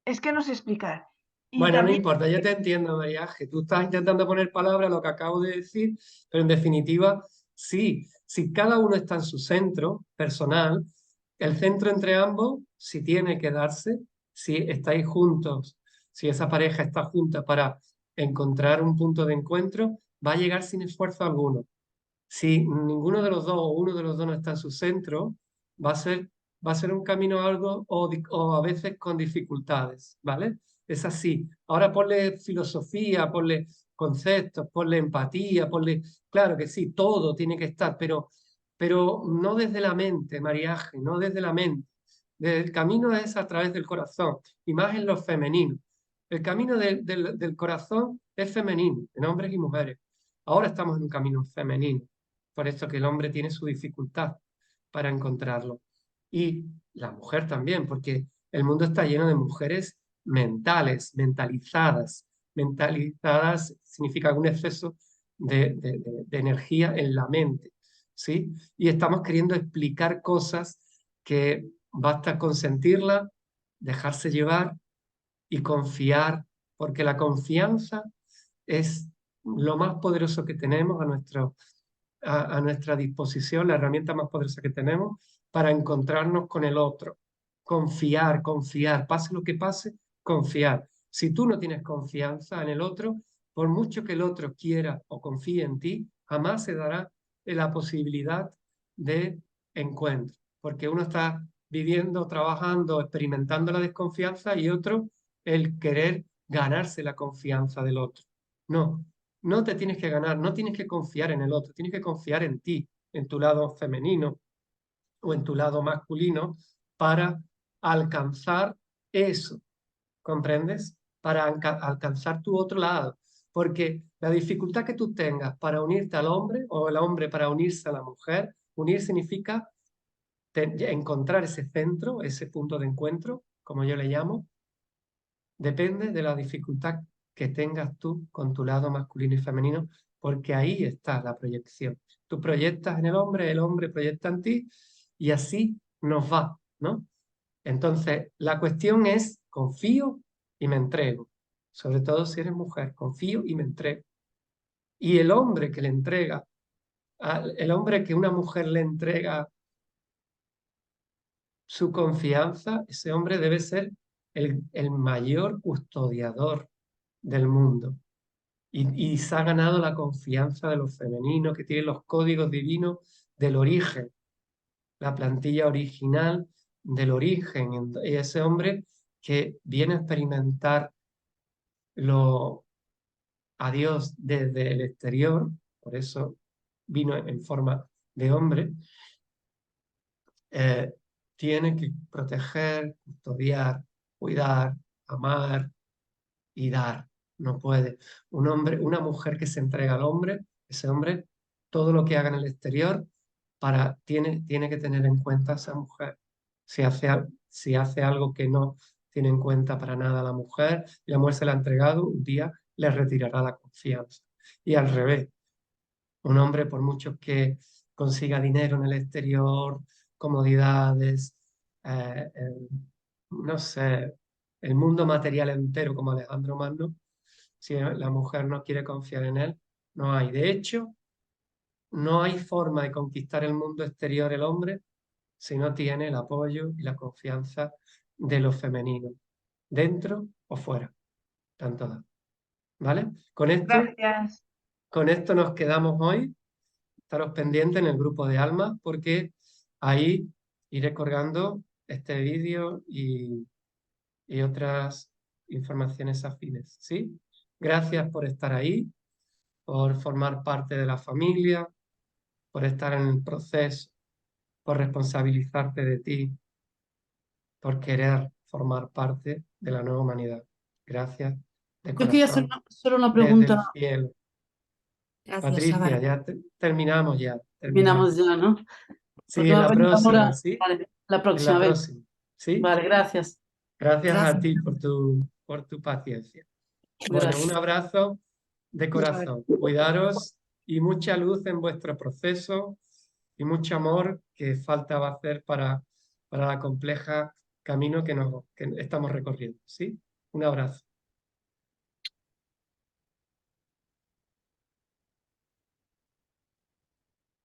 es que no sé explicar. Y Bueno, no también, importa, yo te entiendo, María Ángel. Tú estás intentando poner palabra a lo que acabo de decir, pero en definitiva, sí, si cada uno está en su centro personal, el centro entre ambos, si tiene que darse, si estáis juntos, si esa pareja está junta para encontrar un punto de encuentro, va a llegar sin esfuerzo alguno. Si ninguno de los dos o uno de los dos no está en su centro, va a ser, va a ser un camino algo o a veces con dificultades, ¿vale? Es así. Ahora ponle filosofía, ponle conceptos, ponle empatía, ponle... Claro que sí, todo tiene que estar, pero no desde la mente, mariaje, no desde la mente. El camino es a través del corazón, y más en lo femenino. El camino del corazón es femenino, en hombres y mujeres. Ahora estamos en un camino femenino. Por eso que el hombre tiene su dificultad para encontrarlo. Y la mujer también, porque el mundo está lleno de mujeres mentales, mentalizadas. Mentalizadas significa un exceso de energía en la mente, ¿sí? Y estamos queriendo explicar cosas que basta con sentirla, dejarse llevar y confiar, porque la confianza es lo más poderoso que tenemos a nuestra disposición, la herramienta más poderosa que tenemos para encontrarnos con el otro. Confiar, confiar, pase lo que pase, confiar. Si tú no tienes confianza en el otro, por mucho que el otro quiera o confíe en ti, jamás se dará la posibilidad de encuentro, porque uno está viviendo, trabajando, experimentando la desconfianza y otro el querer ganarse la confianza del otro. No, no te tienes que ganar, no tienes que confiar en el otro, tienes que confiar en ti, en tu lado femenino o en tu lado masculino para alcanzar eso, ¿comprendes? Para alcanzar tu otro lado. Porque la dificultad que tú tengas para unirte al hombre o el hombre para unirse a la mujer, unir significa encontrar ese centro, ese punto de encuentro, como yo le llamo, depende de la dificultad que tengas tú con tu lado masculino y femenino, porque ahí está la proyección. Tú proyectas en el hombre proyecta en ti, y así nos va, ¿no? Entonces, la cuestión es, confío y me entrego. Sobre todo si eres mujer, confío y me entrego. Y el hombre que le entrega, el hombre que una mujer le entrega su confianza, ese hombre debe ser el mayor custodiador del mundo. Y se ha ganado la confianza de los femeninos, que tienen los códigos divinos del origen, la plantilla original del origen. Y ese hombre que viene a experimentar a Dios desde el exterior, por eso vino en forma de hombre, eh, tiene que proteger, custodiar, cuidar, amar y dar. No puede. Un hombre, una mujer que se entrega al hombre, ese hombre, todo lo que haga en el exterior, tiene que tener en cuenta a esa mujer. Si hace algo que no tiene en cuenta para nada a la mujer, y la mujer se la ha entregado, un día le retirará la confianza. Y al revés, un hombre, por mucho que consiga dinero en el exterior, comodidades, no sé, el mundo material entero como Alejandro Magno, si la mujer no quiere confiar en él, no hay. De hecho, no hay forma de conquistar el mundo exterior el hombre si no tiene el apoyo y la confianza de lo femenino, dentro o fuera, tanto da. ¿Vale? gracias. Con esto nos quedamos hoy. Estaros pendientes en el grupo de Alma, porque ahí iré colgando este vídeo y otras informaciones afines, ¿sí? Gracias por estar ahí, por formar parte de la familia, por estar en el proceso por responsabilizarte de ti, por querer formar parte de la nueva humanidad. Gracias de Yo quería hacer corazón, solo una desde el pregunta. cielo. Gracias, Patricia, Sara. ya terminamos ya. Terminamos ya, ¿no? Sí, Porque en me ha la venido próxima, ahora. ¿sí? Vale, la En la próxima vez. próxima, ¿sí? Vale, gracias. Gracias a Gracias. ti por tu paciencia. Bueno, un Gracias. abrazo de corazón. Cuidaros y mucha luz en vuestro proceso y mucho amor que falta va a hacer para la compleja camino que estamos recorriendo, ¿sí? Un abrazo.